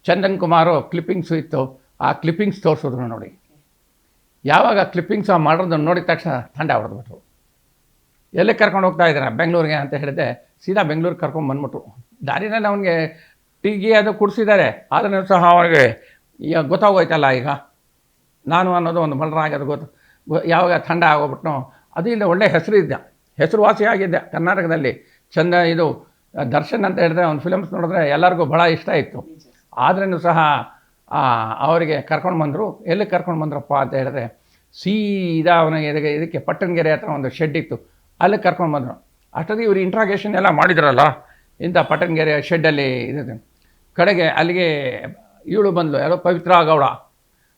ಚಂದನ್ ಕುಮಾರು ಕ್ಲಿಪ್ಪಿಂಗ್ಸು ಇತ್ತು, ಆ ಕ್ಲಿಪ್ಪಿಂಗ್ಸ್ ತೋರಿಸಿದ್ರು ನೋಡಿ. ಯಾವಾಗ ಕ್ಲಿಪ್ಪಿಂಗ್ಸ್ ಮಾಡೋದನ್ನು ನೋಡಿದ ತಕ್ಷಣ ತಂಡ ಹೊಡೆದ್ಬಿಟ್ರು. ಎಲ್ಲಿ ಕರ್ಕೊಂಡು ಹೋಗ್ತಾ ಇದ್ದಾರೆ, ಬೆಂಗಳೂರಿಗೆ ಅಂತ ಹೇಳಿದೆ. ಸೀದಾ ಬೆಂಗಳೂರಿಗೆ ಕರ್ಕೊಂಡು ಬಂದ್ಬಿಟ್ರು. ದಾರಿನಲ್ಲಿ ಅವನಿಗೆ ಟೀಗಿ ಅದು ಕುಡಿಸಿದ್ದಾರೆ, ಆದ್ರೂ ಸಹ ಅವನಿಗೆ ಈಗ ಗೊತ್ತಾಗೋಯ್ತಲ್ಲ, ಈಗ ನಾನು ಅನ್ನೋದು ಒಂದು ಮರ್ಡರ್ ಆಗೋದು ಯಾವಾಗ ತಂಡ ಆಗೋಗ್ಬಿಟ್ನೋ, ಅದು ಇಲ್ಲ ಒಳ್ಳೆ ಹೆಸರುವಾಸಿಯಾಗಿದ್ದೆ ಕರ್ನಾಟಕದಲ್ಲಿ. ಇದು ದರ್ಶನ್ ಅಂತ ಹೇಳಿದ್ರೆ ಅವ್ನ ಫಿಲಮ್ಸ್ ನೋಡಿದ್ರೆ ಎಲ್ಲರಿಗೂ ಭಾಳ ಇಷ್ಟ ಇತ್ತು. ಆದ್ರೂ ಸಹ ಅವರಿಗೆ ಕರ್ಕೊಂಡು ಬಂದರು. ಎಲ್ಲಿ ಕರ್ಕೊಂಡು ಬಂದ್ರಪ್ಪ ಅಂತ ಹೇಳಿದ್ರೆ, ಸೀದಾ ಅವನಿಗೆ ಇದಕ್ಕೆ ಪಟ್ಟಣಗೆರೆ ಹತ್ರ ಒಂದು ಶೆಡ್ ಇತ್ತು, ಅಲ್ಲಿ ಕರ್ಕೊಂಡು ಬಂದರು. ಅಷ್ಟೊತ್ತಿಗೆ ಇವರು ಇಂಟ್ರಾಗೇಷನ್ ಎಲ್ಲ ಮಾಡಿದ್ರಲ್ಲ ಇಂಥ ಪಟ್ಟಣಗೆರೆ ಶೆಡ್ಡಲ್ಲಿ ಇದೆ. ಕಡೆಗೆ ಅಲ್ಲಿಗೆ ಇವಳು ಬಂದಳು, ಯಾರೋ ಪವಿತ್ರ ಗೌಡ.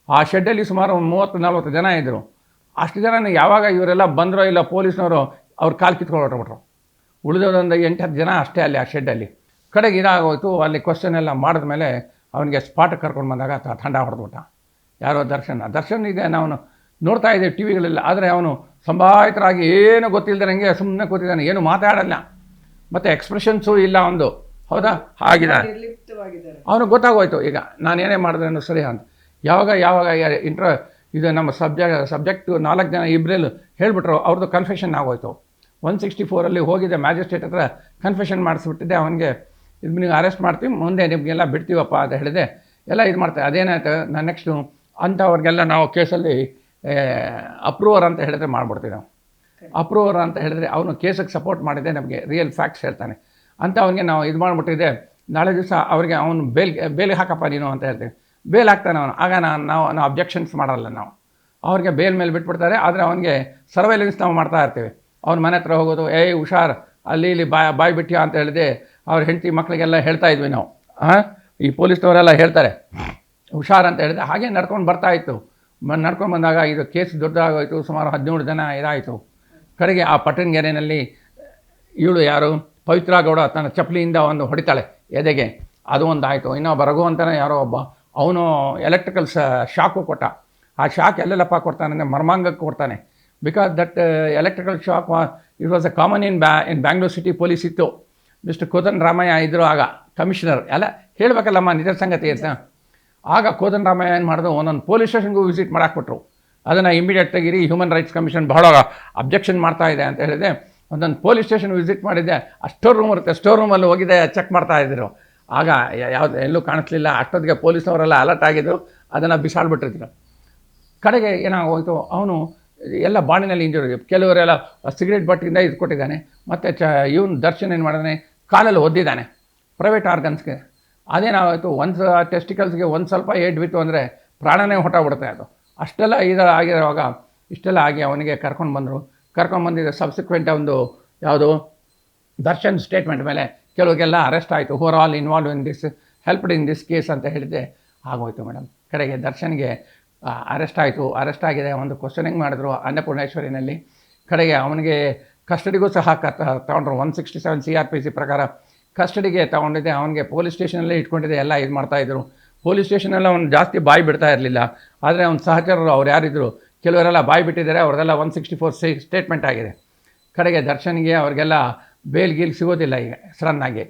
ಆ ಶೆಡ್ಡಲ್ಲಿ ಸುಮಾರು 30-40 ಜನ ಇದ್ದರು. ಅಷ್ಟು ಜನ ಯಾವಾಗ ಇವರೆಲ್ಲ ಬಂದರೋ ಇಲ್ಲ, ಪೊಲೀಸ್ನವರು ಅವ್ರ ಕಾಲು ಕಿತ್ಕೊಂಡು ಹೊರಟ್ಬಿಟ್ರು. ಉಳಿದೊಂದು 8-10 ಜನ ಅಷ್ಟೇ ಅಲ್ಲಿ ಆ ಶೆಡ್ಡಲ್ಲಿ. ಕಡೆಗೆ ಇದಾಗೋಯ್ತು. ಅಲ್ಲಿ ಕ್ವಶನ್ ಎಲ್ಲ ಮಾಡಿದ್ಮೇಲೆ ಅವನಿಗೆ ಸ್ಪಾಟಿಗೆ ಕರ್ಕೊಂಡು ಬಂದಾಗ ತಂಡ ಹೊಡೆದ್ಬಿಟ್ಟ. ಯಾರೋ ದರ್ಶನ್ ಇದೆ, ನಾವು ನೋಡ್ತಾ ಇದ್ದೀವಿ ಟಿ ವಿಗಳಲ್ಲಿ. ಆದರೆ ಅವನು ಸಂಭಾವಿತರಾಗಿ ಏನು ಗೊತ್ತಿಲ್ಲದೆ ನನಗೆ ಸುಮ್ಮನೆ ಕೂತಿದ್ದಾನೆ, ಏನು ಮಾತಾಡಲ್ಲ, ಮತ್ತು ಎಕ್ಸ್ಪ್ರೆಷನ್ಸು ಇಲ್ಲ ಒಂದು. ಹೌದಾ, ಆಗಿದೆ. ಅವನಿಗೆ ಗೊತ್ತಾಗೋಯ್ತು ಈಗ ನಾನು ಏನೇ ಮಾಡಿದ್ರೇನು ಸರಿ ಅಂತ. ಯಾವಾಗ ಇದು ನಮ್ಮ ಸಬ್ಜೆಕ್ಟು 4 ಜನ ಇಬ್ಬರಲ್ಲೂ ಹೇಳಿಬಿಟ್ರು, ಅವ್ರದ್ದು ಕನ್ಫೆಷನ್ ಆಗೋಯ್ತು. 164 ಹೋಗಿದೆ ಮ್ಯಾಜಿಸ್ಟ್ರೇಟ್ ಹತ್ರ ಕನ್ಫೆಷನ್ ಮಾಡಿಸ್ಬಿಟ್ಟಿದ್ದೆ. ಅವನಿಗೆ ನೀವು ಅರೆಸ್ಟ್ ಮಾಡ್ತೀವಿ, ಮುಂದೆ ನಿಮಗೆಲ್ಲ ಬಿಡ್ತೀವಪ್ಪ ಅಂತ ಹೇಳಿದೆ. ಎಲ್ಲ ಇದು ಮಾಡ್ತಾರೆ. ಅದೇನಾಯ್ತು, ನಾನು ನೆಕ್ಸ್ಟು ಅಂಥವ್ರಿಗೆಲ್ಲ ನಾವು ಕೇಸಲ್ಲಿ ಅಪ್ರೂವರ್ ಅಂತ ಹೇಳಿದ್ರೆ ಮಾಡಿಬಿಡ್ತೀವಿ ನಾವು. ಅಪ್ರೂವರ್ ಅಂತ ಹೇಳಿದ್ರೆ ಅವನು ಕೇಸಿಗೆ ಸಪೋರ್ಟ್ ಮಾಡಿದೆ, ನಮಗೆ ರಿಯಲ್ ಫ್ಯಾಕ್ಟ್ಸ್ ಹೇಳ್ತಾನೆ ಅಂತ ಅವನಿಗೆ ನಾವು ಇದು ಮಾಡಿಬಿಟ್ಟಿದ್ದೆ. ನಾಳೆ ದಿವಸ ಅವ್ರಿಗೆ ಅವನು ಬೇಲ್ ಹಾಕಪ್ಪ ನೀನು ಅಂತ ಹೇಳ್ತೀವಿ. ಬೇಲ್ ಹಾಕ್ತಾನೆ ಅವನು. ಆಗ ನಾವು ಅಬ್ಜೆಕ್ಷನ್ಸ್ ಮಾಡಲ್ಲ, ನಾವು ಅವ್ರಿಗೆ ಬೇಲ್ ಮೇಲೆ ಬಿಟ್ಬಿಡ್ತಾರೆ. ಆದರೆ ಅವನಿಗೆ ಸರ್ವೈಲೆನ್ಸ್ ನಾವು ಮಾಡ್ತಾ ಇರ್ತೀವಿ. ಅವ್ನ ಮನೆ ಹತ್ರ ಹೋಗೋದು, ಹುಷಾರ್ ಅಲ್ಲಿ ಇಲ್ಲಿ ಬಾಯಿ ಬಿಟ್ಟಿಯಾ ಅಂತ ಹೇಳಿದೆ. ಅವ್ರ ಹೆಂಡತಿ ಮಕ್ಕಳಿಗೆಲ್ಲ ಹೇಳ್ತಾ ಇದ್ವಿ ನಾವು. ಈ ಪೊಲೀಸ್ನವರೆಲ್ಲ ಹೇಳ್ತಾರೆ ಹುಷಾರ್ ಅಂತ ಹೇಳಿದೆ. ಹಾಗೆ ನಡ್ಕೊಂಡು ಬರ್ತಾಯಿತ್ತು. ನಡ್ಕೊಂಡು ಬಂದಾಗ ಇದು ಕೇಸ್ ದೊಡ್ಡದಾಗೋಯಿತು. ಸುಮಾರು 17 ಜನ ಇದಾಯಿತು. ಕಡೆಗೆ ಆ ಪಟ್ಟಣಗೆರೆಯಲ್ಲಿ ಇವಳು ಯಾರು, ಪವಿತ್ರ ಗೌಡ ತನ್ನ ಚಪ್ಪಲಿಯಿಂದ ಒಂದು ಹೊಡಿತಾಳೆ ಎದೆಗೆ, ಅದು ಒಂದು ಆಯಿತು. ಇನ್ನೊಬ್ಬ ರಘು ಅಂತಾನೆ ಯಾರೋ ಒಬ್ಬ, ಅವನು ಎಲೆಕ್ಟ್ರಿಕಲ್ ಶಾಕು ಕೊಟ್ಟ. ಆ ಶಾಕ್ ಎಲ್ಲೆಲ್ಲಪ್ಪ ಕೊಡ್ತಾನೆ ಅಂದರೆ ಮರ್ಮಾಂಗಕ್ಕೆ ಕೊಡ್ತಾನೆ. Because that electrical shock it was a common in Bangalore city police ಇತ್ತು. ಮಿಸ್ಟರ್ ಕೋದನ್ ರಾಮಯ್ಯ ಇದ್ದರು ಆಗ ಕಮಿಷನರ್. ಎಲ್ಲ ಹೇಳಬೇಕಲ್ಲಮ್ಮ ನಿಜ ಸಂಗತಿ ಅಂತ. ಆಗ ಕೋದನ್ ರಾಮಯ್ಯ ಏನು ಮಾಡಿದ್ರು, ಒಂದೊಂದು ಪೊಲೀಸ್ ಸ್ಟೇಷನ್ಗೂ ವಿಸಿಟ್ ಮಾಡಾಕ್ಬಿಟ್ರು. ಅದನ್ನು ಇಮಿಡಿಯೇಟ್ ತೆಗೀರಿ, ಹ್ಯೂಮನ್ ರೈಟ್ಸ್ ಕಮಿಷನ್ ಬಹಳ ಅಬ್ಜೆಕ್ಷನ್ ಮಾಡ್ತಾ ಇದೆ ಅಂತ ಹೇಳಿದೆ. ಒಂದೊಂದು ಪೊಲೀಸ್ ಸ್ಟೇಷನ್ ವಿಸಿಟ್ ಮಾಡಿದ್ದೆ. ಆ ಸ್ಟೋರ್ ರೂಮ್ ಇರುತ್ತೆ, ಸ್ಟೋರ್ ರೂಮಲ್ಲಿ ಹೋಗಿದ್ದೆ, ಚೆಕ್ ಮಾಡ್ತಾ ಇದ್ದರು. ಆಗ ಯಾವುದು ಎಲ್ಲೂ ಕಾಣಿಸ್ಲಿಲ್ಲ. ಅಷ್ಟೊತ್ತಿಗೆ ಪೊಲೀಸ್ನವರೆಲ್ಲ ಅಲರ್ಟ್ ಆಗಿದ್ದರು, ಅದನ್ನು ಬಿಸಾಡ್ಬಿಟ್ಟಿದ್ರು. ಕಡೆಗೆ ಏನಾಗೋಯ್ತು, ಅವನು ಎಲ್ಲ ಬಾಡಿನಲ್ಲಿ ಇಂಜುರಿ, ಕೆಲವರೆಲ್ಲ ಸಿಗರೇಟ್ ಬಟ್ಟಿಂದ ಇದು ಕೊಟ್ಟಿದ್ದಾನೆ. ಮತ್ತು ಇವನು ದರ್ಶನ್ ಏನು ಮಾಡಿದಾನೆ, ಕಾಲಲ್ಲಿ ಒದ್ದಿದ್ದಾನೆ ಪ್ರೈವೇಟ್ ಆರ್ಗನ್ಸ್ಗೆ. ಅದೇನಾಗೋಯ್ತು, ಒಂದು ಟೆಸ್ಟಿಕಲ್ಸ್ಗೆ ಒಂದು ಸ್ವಲ್ಪ ಏಟ್ ಬಿತ್ತು ಅಂದರೆ ಪ್ರಾಣನೇ ಹೊಟ್ಟೋಗ್ಬಿಡುತ್ತೆ ಅದು. ಅಷ್ಟೆಲ್ಲ ಆಗಿರುವಾಗ ಇಷ್ಟೆಲ್ಲ ಆಗಿ ಅವನಿಗೆ ಕರ್ಕೊಂಡ್ಬಂದಿದ್ದ ಸಬ್ಸಿಕ್ವೆಂಟ್ ಒಂದು ಯಾವುದು ದರ್ಶನ್ ಸ್ಟೇಟ್ಮೆಂಟ್ ಮೇಲೆ ಕೆಲವರಿಗೆಲ್ಲ ಅರೆಸ್ಟ್ ಆಯಿತು. Who are all involve in this, helped in this case ಅಂತ ಹೇಳಿದ್ದೆ. ಆಗೋಯ್ತು ಮೇಡಮ್. ಕಡೆಗೆ ದರ್ಶನ್ಗೆ ಅರೆಸ್ಟ್ ಆಯಿತು. ಅರೆಸ್ಟ್ ಆಗಿದೆ, ಒಂದು ಕ್ವಶನಿಂಗ್ ಮಾಡಿದ್ರು ಅನ್ನಪೂರ್ಣೇಶ್ವರಿನಲ್ಲಿ. ಕಡೆಗೆ ಅವನಿಗೆ ಕಸ್ಟಡಿಗೂ ಸಹ ತಗೊಂಡ್ರು. 167 CRPC ಪ್ರಕಾರ ಕಸ್ಟಡಿಗೆ ತೊಗೊಂಡಿದ್ದೆ. ಅವನಿಗೆ ಪೊಲೀಸ್ ಸ್ಟೇಷನಲ್ಲೇ ಇಟ್ಕೊಂಡಿದ್ದೆ, ಎಲ್ಲ ಇದು ಮಾಡ್ತಾಯಿದ್ರು. ಪೊಲೀಸ್ ಸ್ಟೇಷನಲ್ಲಿ ಅವ್ನು ಜಾಸ್ತಿ ಬಾಯಿ ಬಿಡ್ತಾ ಇರಲಿಲ್ಲ. ಆದರೆ ಅವ್ನ ಸಹಚರರು ಅವ್ರು ಯಾರಿದ್ರು ಕೆಲವರೆಲ್ಲ ಬಾಯಿ ಬಿಟ್ಟಿದ್ದಾರೆ, ಅವ್ರದ್ದೆಲ್ಲ 164 ಸ್ಟೇಟ್ಮೆಂಟ್ ಆಗಿದೆ. ಕಡೆಗೆ ದರ್ಶನ್ಗೆ ಅವ್ರಿಗೆಲ್ಲ ಬೇಲ್ ಗೀಲ್ ಸಿಗೋದಿಲ್ಲ ಈಗ ಸಡನ್ನಾಗಿ,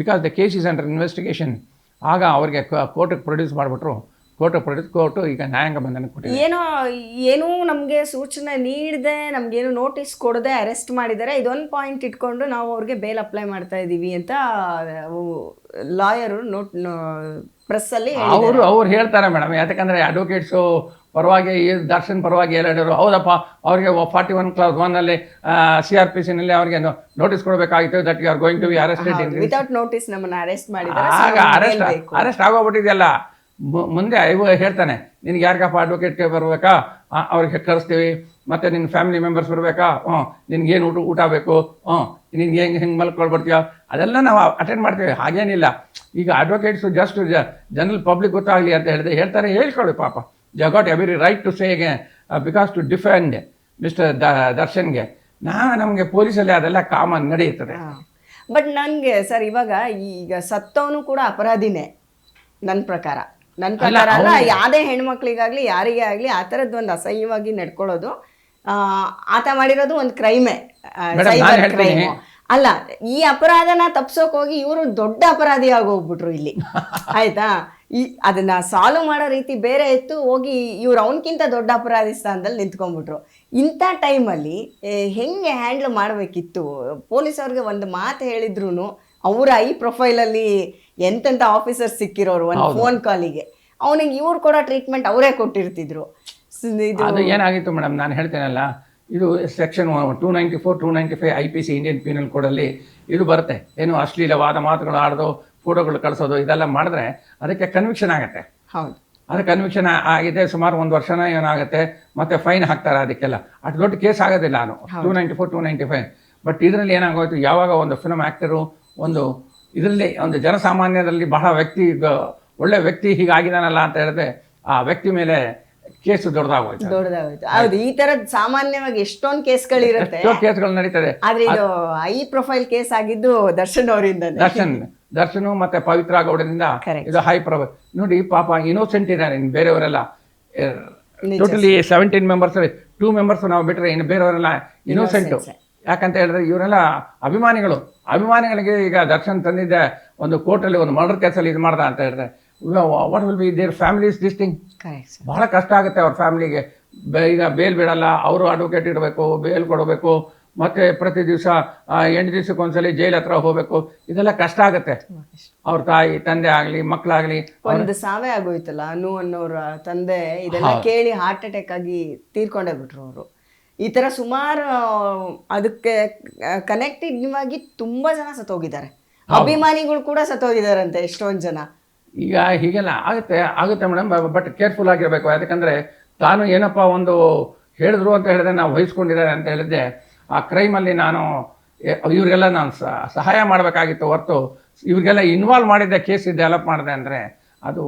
because the case is under investigation. ಆಗ ಅವ್ರಿಗೆ ಕೋರ್ಟಿಗೆ ಪ್ರೊಡ್ಯೂಸ್ ಮಾಡಿಬಿಟ್ರು. ಕೋರ್ಟು ಈಗ ನ್ಯಾಯಾಂಗ ಬಂಧನ ಕೊಟ್ಟಿದೆ. ಏನೂ ನಮಗೆ ಸೂಚನೆ ನೀಡದೆ, ನಮಗೇನು ನೋಟಿಸ್ ಕೊಡದೆ ಅರೆಸ್ಟ್ ಮಾಡಿದ್ದಾರೆ. ಇದೊಂದು ಪಾಯಿಂಟ್ ಇಟ್ಕೊಂಡು ನಾವು ಅವ್ರಿಗೆ ಬೇಲ್ ಅಪ್ಲೈ ಮಾಡ್ತಾ ಇದ್ದೀವಿ ಅಂತ ಲಾಯರು ಪ್ರೆಸ್ಸಲ್ಲಿ ಅವ್ರು ಹೇಳ್ತಾರೆ ಮೇಡಮ್. ಯಾಕಂದರೆ ಅಡ್ವೊಕೇಟ್ಸು ಪರವಾಗಿ ದರ್ಶನ್ ಪರವಾಗಿ ಹೇಳಿದ್ರು, ಹೌದಪ್ಪ ಅವ್ರಿಗೆ 41(1) CRPCನಲ್ಲಿ ಅವ್ರಿಗೆ ನೋಟಿಸ್ ಕೊಡಬೇಕಾಗಿತ್ತು, that you are going to be arrested without notice ನಮ್ಮನ್ನು ಅರೆಸ್ಟ್ ಮಾಡಿದ್ದಾರೆ. ಆಗ ಅರೆಸ್ಟ್ ಆಗೋಗ್ಬಿಟ್ಟಿದೆಯಲ್ಲ. ಮುಂದೆ ಹೇಳ್ತಾನೆ, ನಿನಗೆ ಯಾರಿಗಪ್ಪ ಅಡ್ವೊಕೇಟ್ಗೆ ಬರಬೇಕಾ, ಅವ್ರಿಗೆ ಕರೆಸ್ತೀವಿ. ಮತ್ತು ನಿನ್ನ ಫ್ಯಾಮಿಲಿ ಮೆಂಬರ್ಸ್ ಬರಬೇಕಾ, ನಿನ್ಗೇನು ಊಟ ಬೇಕು, ನಿನ್ಗೆ ಹೆಂಗೆ ಮಲ್ಕೊಳ್ಬಿಡ್ತೀಯ, ಅದೆಲ್ಲ ನಾವು ಅಟೆಂಡ್ ಮಾಡ್ತೀವಿ. ಹಾಗೇನಿಲ್ಲ. ಈಗ ಅಡ್ವೊಕೇಟ್ಸು ಜಸ್ಟ್ ಜನರಲ್ ಪಬ್ಲಿಕ್ ಗೊತ್ತಾಗಲಿ ಅಂತ ಹೇಳ್ತಾರೆ, ಹೇಳ್ಕೊಳ್ಳಿ ಪಾಪ. They got every right to say because to defend mister ದರ್ಶನ್ಗೆ. ನಮಗೆ ಪೊಲೀಸಲ್ಲಿ ಅದೆಲ್ಲ ಕಾಮನ್ ನಡೆಯುತ್ತದೆ. ಬಟ್ ನನಗೆ ಸರ್ ಇವಾಗ ಈಗ ಸತ್ತವನು ಕೂಡ ಅಪರಾಧಿನೇ ನನ್ನ ಪ್ರಕಾರ ಅಲ್ಲ. ಯಾವುದೇ ಹೆಣ್ಮಕ್ಳಿಗಾಗಲಿ ಯಾರಿಗೇ ಆಗಲಿ ಆ ಥರದ್ದು ಒಂದು ಅಸಹ್ಯವಾಗಿ ನಡ್ಕೊಳ್ಳೋದು, ಆತ ಮಾಡಿರೋದು ಒಂದು ಕ್ರೈಮೇ, ಸೈಬರ್ ಕ್ರೈಮು ಅಲ್ಲ. ಈ ಅಪರಾಧನ ತಪ್ಸೋಕೆ ಹೋಗಿ ಇವರು ದೊಡ್ಡ ಅಪರಾಧಿ ಆಗೋಗ್ಬಿಟ್ರು ಇಲ್ಲಿ, ಆಯ್ತಾ. ಅದನ್ನ ಸಾಲ್ವ್ ಮಾಡೋ ರೀತಿ ಬೇರೆ ಇತ್ತು, ಹೋಗಿ ಇವ್ರು ಅವನಕ್ಕಿಂತ ದೊಡ್ಡ ಅಪರಾಧಿ ಸ್ಥಾನದಲ್ಲಿ ನಿಂತ್ಕೊಂಡ್ಬಿಟ್ರು. ಇಂಥ ಟೈಮಲ್ಲಿ ಹೆಂಗೆ ಹ್ಯಾಂಡ್ಲ್ ಮಾಡಬೇಕಿತ್ತು? ಪೊಲೀಸವ್ರಿಗೆ ಒಂದು ಮಾತು ಹೇಳಿದ್ರು ಅವರ ಈ ಪ್ರೊಫೈಲಲ್ಲಿ ಎಂತೆಂಥ ಆಫೀಸರ್ಸ್ ಸಿಕ್ಕಿರೋರು ಒಂದು ಫೋನ್ ಕಾಲಿಗೆ, ಅವನಿಗೆ ಇವ್ರು ಕೊಡೋ ಟ್ರೀಟ್ಮೆಂಟ್ ಅವರೇ ಕೊಟ್ಟಿರ್ತಿದ್ರು. ಅದು ಏನಾಗಿತ್ತು ಮೇಡಮ್, ನಾನು ಹೇಳ್ತೇನಲ್ಲ, ಇದು ಸೆಕ್ಷನ್ 294, 295 IPC ಇಂಡಿಯನ್ ಪೀನಲ್ ಕೋಡಲ್ಲಿ ಇದು ಬರುತ್ತೆ. ಏನು ಅಶ್ಲೀಲವಾದ ಮಾತುಗಳು ಆಡೋದು, ಫೋಟೋಗಳು ಕಳಿಸೋದು, ಇದೆಲ್ಲ ಮಾಡಿದ್ರೆ ಅದಕ್ಕೆ ಕನ್ವಿಕ್ಷನ್ ಆಗುತ್ತೆ. ಹೌದು, ಅದು ಕನ್ವಿಕ್ಷನ್ ಆಗಿದೆ. ಸುಮಾರು 1 ವರ್ಷನ ಏನಾಗುತ್ತೆ, ಮತ್ತೆ ಫೈನ್ ಹಾಕ್ತಾರೆ. ಅದಕ್ಕೆಲ್ಲ ಅಷ್ಟು ದೊಡ್ಡ ಕೇಸ್ ಆಗೋದಿಲ್ಲ. 294, 295. ಬಟ್ ಇದರಲ್ಲಿ ಏನಾಗೋಯ್ತು, ಯಾವಾಗ ಒಂದು ಫಿಲ್ಮ್ ಆ್ಯಕ್ಟರು ಒಂದು ಇದರಲ್ಲಿ ಒಂದು ಜನಸಾಮಾನ್ಯದಲ್ಲಿ ಬಹಳ ಒಳ್ಳೆ ವ್ಯಕ್ತಿ ಹೀಗಾಗಿದ್ದಾನಲ್ಲ ಅಂತ ಹೇಳಿದ್ರೆ ಆ ವ್ಯಕ್ತಿ ಮೇಲೆ ಕೇಸು ದೊಡ್ಡದಾಗೋಯ್ತು. ಹೌದು, ಈ ತರದ್ ಸಾಮಾನ್ಯವಾಗಿ ಎಷ್ಟೊಂದು ಕೇಸ್ಗಳಿರುತ್ತೆ, ಕೇಸ್ಗಳು ನಡೀತದೆ. ಆದ್ರೆ ಇದು ಹೈ ಪ್ರೊಫೈಲ್ ಕೇಸ್ ಆಗಿದ್ದು ದರ್ಶನ್ ಅವರಿಂದ. ದರ್ಶನ್ ಮತ್ತೆ ಪವಿತ್ರ ಗೌಡರಿಂದ ಇದು ಹೈ ಪ್ರೊಫೈಲ್. ನೋಡಿ ಪಾಪ ಇನ್ನೋಸೆಂಟ್ ಇದ್ದಾರೆ, ಬೇರೆಯವರೆಲ್ಲ ಟೋಟಲಿ 17 ಮೆಂಬರ್ಸ್, 2 ಮೆಂಬರ್ಸ್ ನಾವು ಬಿಟ್ಟರೆ ಇನ್ನು ಬೇರೆಯವರೆಲ್ಲ ಇನ್ನೋಸೆಂಟು. ಯಾಕಂತ ಹೇಳಿದ್ರೆ ಇವರೆಲ್ಲ ಅಭಿಮಾನಿಗಳಿಗೆ ಈಗ ದರ್ಶನ್ ತಂದಿದ್ದೆ ಒಂದು ಕೋರ್ಟಲ್ಲಿ ಒಂದು ಮರ್ಡರ್ ಕೇಸಲ್ಲಿ ಇದು ಮಾಡ್ದ ಅಂತ ಹೇಳಿದ್ರೆ what will be their families this thing. ಬಹಳ ಕಷ್ಟ ಆಗುತ್ತೆ ಅವ್ರ ಫ್ಯಾಮಿಲಿಗೆ. ಈಗ ಬೇಲ್ ಬಿಡಲ್ಲ, ಅವರು ಅಡ್ವೊಕೇಟ್ ಇಡಬೇಕು, ಬೇಲ್ ಕೊಡಬೇಕು, ಮತ್ತೆ ಪ್ರತಿ ದಿವಸ 8 ದಿವಸಕ್ಕೊಂದ್ಸಲಿ ಜೈಲ್ ಹತ್ರ ಹೋಗ್ಬೇಕು. ಇದೆಲ್ಲ ಕಷ್ಟ ಆಗುತ್ತೆ. ಅವ್ರ ತಾಯಿ ತಂದೆ ಆಗಲಿ ಮಕ್ಕಳಾಗಲಿ. ಒಂದು ಸಾವೇ ಆಗೋಯ್ತಲ್ಲ, ಅನು ಅನ್ನೋರ ತಂದೆ ಇದೆಲ್ಲ ಕೇಳಿ ಹಾರ್ಟ್ ಅಟ್ಯಾಕ್ ಆಗಿ ತೀರ್ಕೊಂಡೇ ಬಿಟ್ರು ಅವರು. ಈ ಥರ ಸುಮಾರು ಅದಕ್ಕೆ ಕನೆಕ್ಟೆಡ್ ಆಗಿ ತುಂಬ ಜನ ಸತ್ತೋಗಿದ್ದಾರೆ. ಅಭಿಮಾನಿಗಳು ಕೂಡ ಸತ್ತೋಗಿದ್ದಾರಂತೆ ಎಷ್ಟೊಂದು ಜನ. ಈಗ ಹೀಗೆಲ್ಲ ಆಗುತ್ತೆ ಮೇಡಮ್. ಬಟ್ ಕೇರ್ಫುಲ್ ಆಗಿರಬೇಕು. ಯಾಕಂದರೆ ತಾನು ಏನಪ್ಪ ಒಂದು ಹೇಳಿದ್ರು ಅಂತ ಹೇಳಿದ್ರೆ ನಾವು ವಹಿಸ್ಕೊಂಡಿದ್ದಾರೆ ಅಂತ ಹೇಳಿದ್ದೆ, ಆ ಕ್ರೈಮಲ್ಲಿ ನಾನು ಇವ್ರಿಗೆಲ್ಲ ನಾನು ಸಹಾಯ ಮಾಡಬೇಕಾಗಿತ್ತು ಹೊರತು ಇವ್ರಿಗೆಲ್ಲ ಇನ್ವಾಲ್ವ್ ಮಾಡಿದ್ದೆ, ಕೇಸ್ ಡೆವಲಪ್ ಮಾಡಿದೆ ಅಂದರೆ ಅದು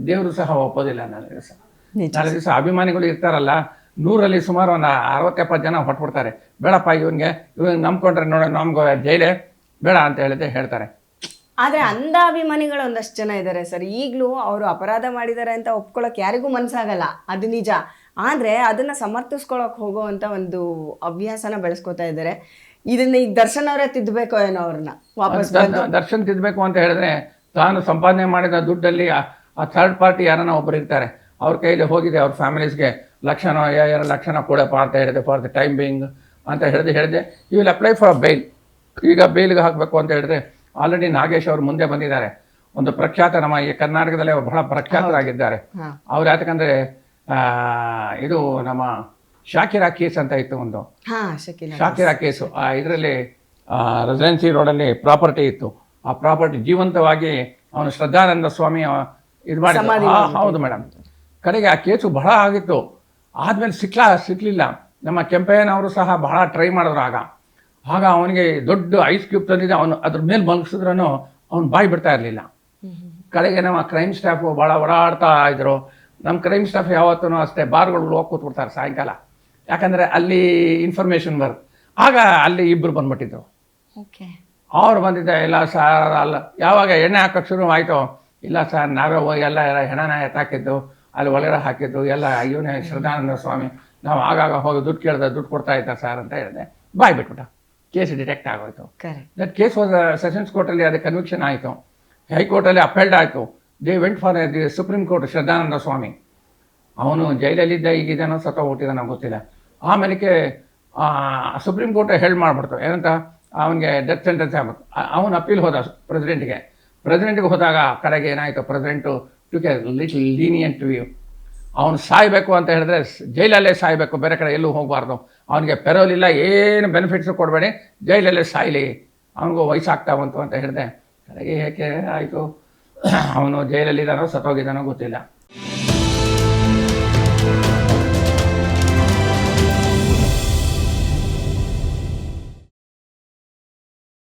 ದೇವರು ಸಹ ಒಪ್ಪೋದಿಲ್ಲ. ನಾಳೆ ದಿವಸ ಅಭಿಮಾನಿಗಳು ಇರ್ತಾರಲ್ಲ, 100ರಲ್ಲಿ ಸುಮಾರು ಒಂದು 60-70 ಜನ ಹೊಟ್ಬಿಡ್ತಾರೆ. ಬೇಡಪ್ಪ ಇವ್ನಿಗೆ ನಂಬ್ಕೊಂಡ್ರೆ ನೋಡಿ ನಮ್ಗೆ ಜೈಲೇ, ಬೇಡ ಅಂತ ಹೇಳಿದ್ರೆ ಹೇಳ್ತಾರೆ. ಆದರೆ ಅಂಧಾಭಿಮಾನಿಗಳು ಒಂದಷ್ಟು ಜನ ಇದ್ದಾರೆ ಸರ್. ಈಗಲೂ ಅವರು ಅಪರಾಧ ಮಾಡಿದ್ದಾರೆ ಅಂತ ಒಪ್ಕೊಳ್ಳೋಕೆ ಯಾರಿಗೂ ಮನಸ್ಸಾಗಲ್ಲ, ಅದು ನಿಜ. ಆದರೆ ಅದನ್ನು ಸಮರ್ಥಿಸ್ಕೊಳ್ಳೋಕೆ ಹೋಗೋವಂಥ ಒಂದು ಅಭ್ಯಾಸನ ಬೆಳೆಸ್ಕೊತಾ ಇದ್ದಾರೆ. ಇದನ್ನ ಈಗ ದರ್ಶನ್ ಅವರೇ ತಿದ್ದಬೇಕು ಏನೋ ಅವ್ರನ್ನ ವಾಪಸ್ ಬಂದು. ದರ್ಶನ್ ತಿದ್ದಬೇಕು ಅಂತ ಹೇಳಿದ್ರೆ ತಾನು ಸಂಪಾದನೆ ಮಾಡಿದ ದುಡ್ಡಲ್ಲಿ ಆ ಥರ್ಡ್ ಪಾರ್ಟಿ ಯಾರನ್ನ ಒಬ್ಬರು ಇರ್ತಾರೆ, ಅವ್ರ ಕೈಲಿ ಹೋಗಿದೆ ಅವ್ರ ಫ್ಯಾಮಿಲೀಸ್ಗೆ ಲಕ್ಷನೋ 2 ಲಕ್ಷನ ಕೊಡಪ್ಪ ಅಂತ ಹೇಳಿದೆ ಫಾರ್ ದ ಟೈಮ್ ಬಿಂಗ್ ಅಂತ ಹೇಳಿದೆ. You will apply for bail. ಈಗ ಬೇಲ್ಗೆ ಹಾಕಬೇಕು ಅಂತ ಹೇಳಿದ್ರೆ ಆಲ್ರೆಡಿ ನಾಗೇಶ್ ಅವರು ಮುಂದೆ ಬಂದಿದ್ದಾರೆ. ಒಂದು ಪ್ರಖ್ಯಾತ, ನಮ್ಮ ಈ ಕರ್ನಾಟಕದಲ್ಲೇ ಬಹಳ ಪ್ರಖ್ಯಾತರಾಗಿದ್ದಾರೆ ಅವ್ರು. ಯಾಕಂದರೆ ಇದು ನಮ್ಮ ಶಾಕಿರಾ ಕೇಸ್ ಅಂತ ಇತ್ತು ಒಂದು, ಶಾಕಿರಾ ಕೇಸು. ಇದರಲ್ಲಿ ರೆಸಿಡೆನ್ಸಿ ರೋಡಲ್ಲಿ ಪ್ರಾಪರ್ಟಿ ಇತ್ತು. ಆ ಪ್ರಾಪರ್ಟಿ ಜೀವಂತವಾಗಿ ಅವನು ಶ್ರದ್ಧಾನಂದ ಸ್ವಾಮಿ ಇದು ಮಾಡಿ. ಹೌದು ಮೇಡಮ್. ಕಡೆಗೆ ಆ ಕೇಸು ಬಹಳ ಆಗಿತ್ತು. ಆದಮೇಲೆ ಸಿಕ್ಕಲಿಲ್ಲ. ನಮ್ಮ ಕೆಂಪಯ್ಯನವರು ಸಹ ಬಹಳ ಟ್ರೈ ಮಾಡಿದ್ರು. ಆಗ ಅವನಿಗೆ ದೊಡ್ಡ ಐಸ್ ಕ್ಯೂಬ್ ತಂದಿದ್ದೆ, ಅವನು ಅದ್ರ ಮೇಲೆ ಮಲಗಿಸಿದ್ರೂ ಅವ್ನು ಬಾಯಿ ಬಿಡ್ತಾ ಇರಲಿಲ್ಲ. ಕಡೆಗೆ ನಮ್ಮ ಕ್ರೈಮ್ ಸ್ಟಾಫು ಭಾಳ ಓಡಾಡ್ತಾ ಇದ್ರು. ನಮ್ಮ ಕ್ರೈಮ್ ಸ್ಟಾಫ್ ಯಾವತ್ತೂ ಅಷ್ಟೇ ಬಾರ್ಗಳು ಹೋಗಿ ಕೂತ್ಬಿಡ್ತಾರೆ ಸಾಯಂಕಾಲ, ಯಾಕಂದರೆ ಅಲ್ಲಿ ಇನ್ಫಾರ್ಮೇಷನ್ ಬರುತ್ತೆ. ಆಗ ಅಲ್ಲಿ ಇಬ್ಬರು ಬಂದ್ಬಿಟ್ಟಿದ್ರು. ಅವ್ರು ಬಂದಿದ್ದೆ, ಇಲ್ಲ ಸರ್ ಅಲ್ಲ, ಯಾವಾಗ ಎಣ್ಣೆ ಹಾಕೋಕ್ಕೆ ಶುರು ಆಯಿತು, ಇಲ್ಲ ಸರ್ ನಾವೇ ಹೋಗಿ ಎಲ್ಲ ಹೆಣನ ಎತ್ತಾಕಿದ್ದು, ಅಲ್ಲಿ ಒಳಗಡೆ ಹಾಕಿದ್ದು ಎಲ್ಲ ಇವನೇ ಶ್ರದ್ಧಾನಂದ ಸ್ವಾಮಿ, ನಾವು ಆಗಾಗ ಹೋಗಿ ದುಡ್ಡು ಕೇಳಿದೆ, ದುಡ್ಡು ಕೊಡ್ತಾ ಇದ್ದ ಸರ್ ಅಂತ ಹೇಳಿದೆ. ಬಾಯ್ ಬಿಟ್ಬಿಟ್ಟ. ಕೇಸ್ ಡಿಟೆಕ್ಟ್ ಆಗೋಯ್ತು. ದಟ್ ಕೇಸ್ ವಾಸ್ ಸೆಷನ್ಸ್ ಕೋರ್ಟಲ್ಲಿ ಅದು ಕನ್ವಿಕ್ಷನ್ ಆಯಿತು. ಹೈಕೋರ್ಟಲ್ಲಿ ಅಪೆಲ್ಡ್ ಆಯಿತು. They went for the supreme court. Shraddhananda Swami ಅವನು ಜೈಲಲ್ಲಿದ್ದ, ಈಗಿದ್ದಾನೋ ಸತ್ತ ಹುಟ್ಟಿದಾನೋ ಗೊತ್ತಿಲ್ಲ. ಆಮೇಲೆ ಸುಪ್ರೀಂ ಕೋರ್ಟ್ ಹೆಲ್ಡ್ ಮಾಡಿಬಿಡ್ತು ಏನಂತ, ಅವನಿಗೆ ಡೆತ್ ಸೆಂಟೆನ್ಸ್ ಆಗ್ಬೇಕು. ಅವನು ಅಪೀಲ್ ಹೋದ ಪ್ರೆಸಿಡೆಂಟ್ಗೆ ಹೋದಾಗ ಕಡೆಗೆ ಏನಾಯಿತು, president took A little lenient view. ಅವನು ಸಾಯಬೇಕು ಅಂತ ಹೇಳಿದ್ರೆ ಜೈಲಲ್ಲೇ ಸಾಯಬೇಕು, ಬೇರೆ ಕಡೆ ಎಲ್ಲೂ ಹೋಗಬಾರ್ದು. ಅವನಿಗೆ ಪೆರೋಲ್ ಇಲ್ಲ, ಏನು ಬೆನಿಫಿಟ್ಸು ಕೊಡಬೇಡಿ, ಜೈಲಲ್ಲೇ ಸಾಯಲಿ, ಅವನಿಗೂ ವಯಸ್ಸಾಗ್ತಾ ಬಂತು ಅಂತ ಹೇಳಿದೆ. ಕಡೆಗೆ ಏಕೆ ಆಯಿತು, ಅವನು ಜೈಲಲ್ಲಿದ್ದಾನೋ ಸತ್ತೋಗಿದ್ದಾನೋ ಗೊತ್ತಿಲ್ಲ.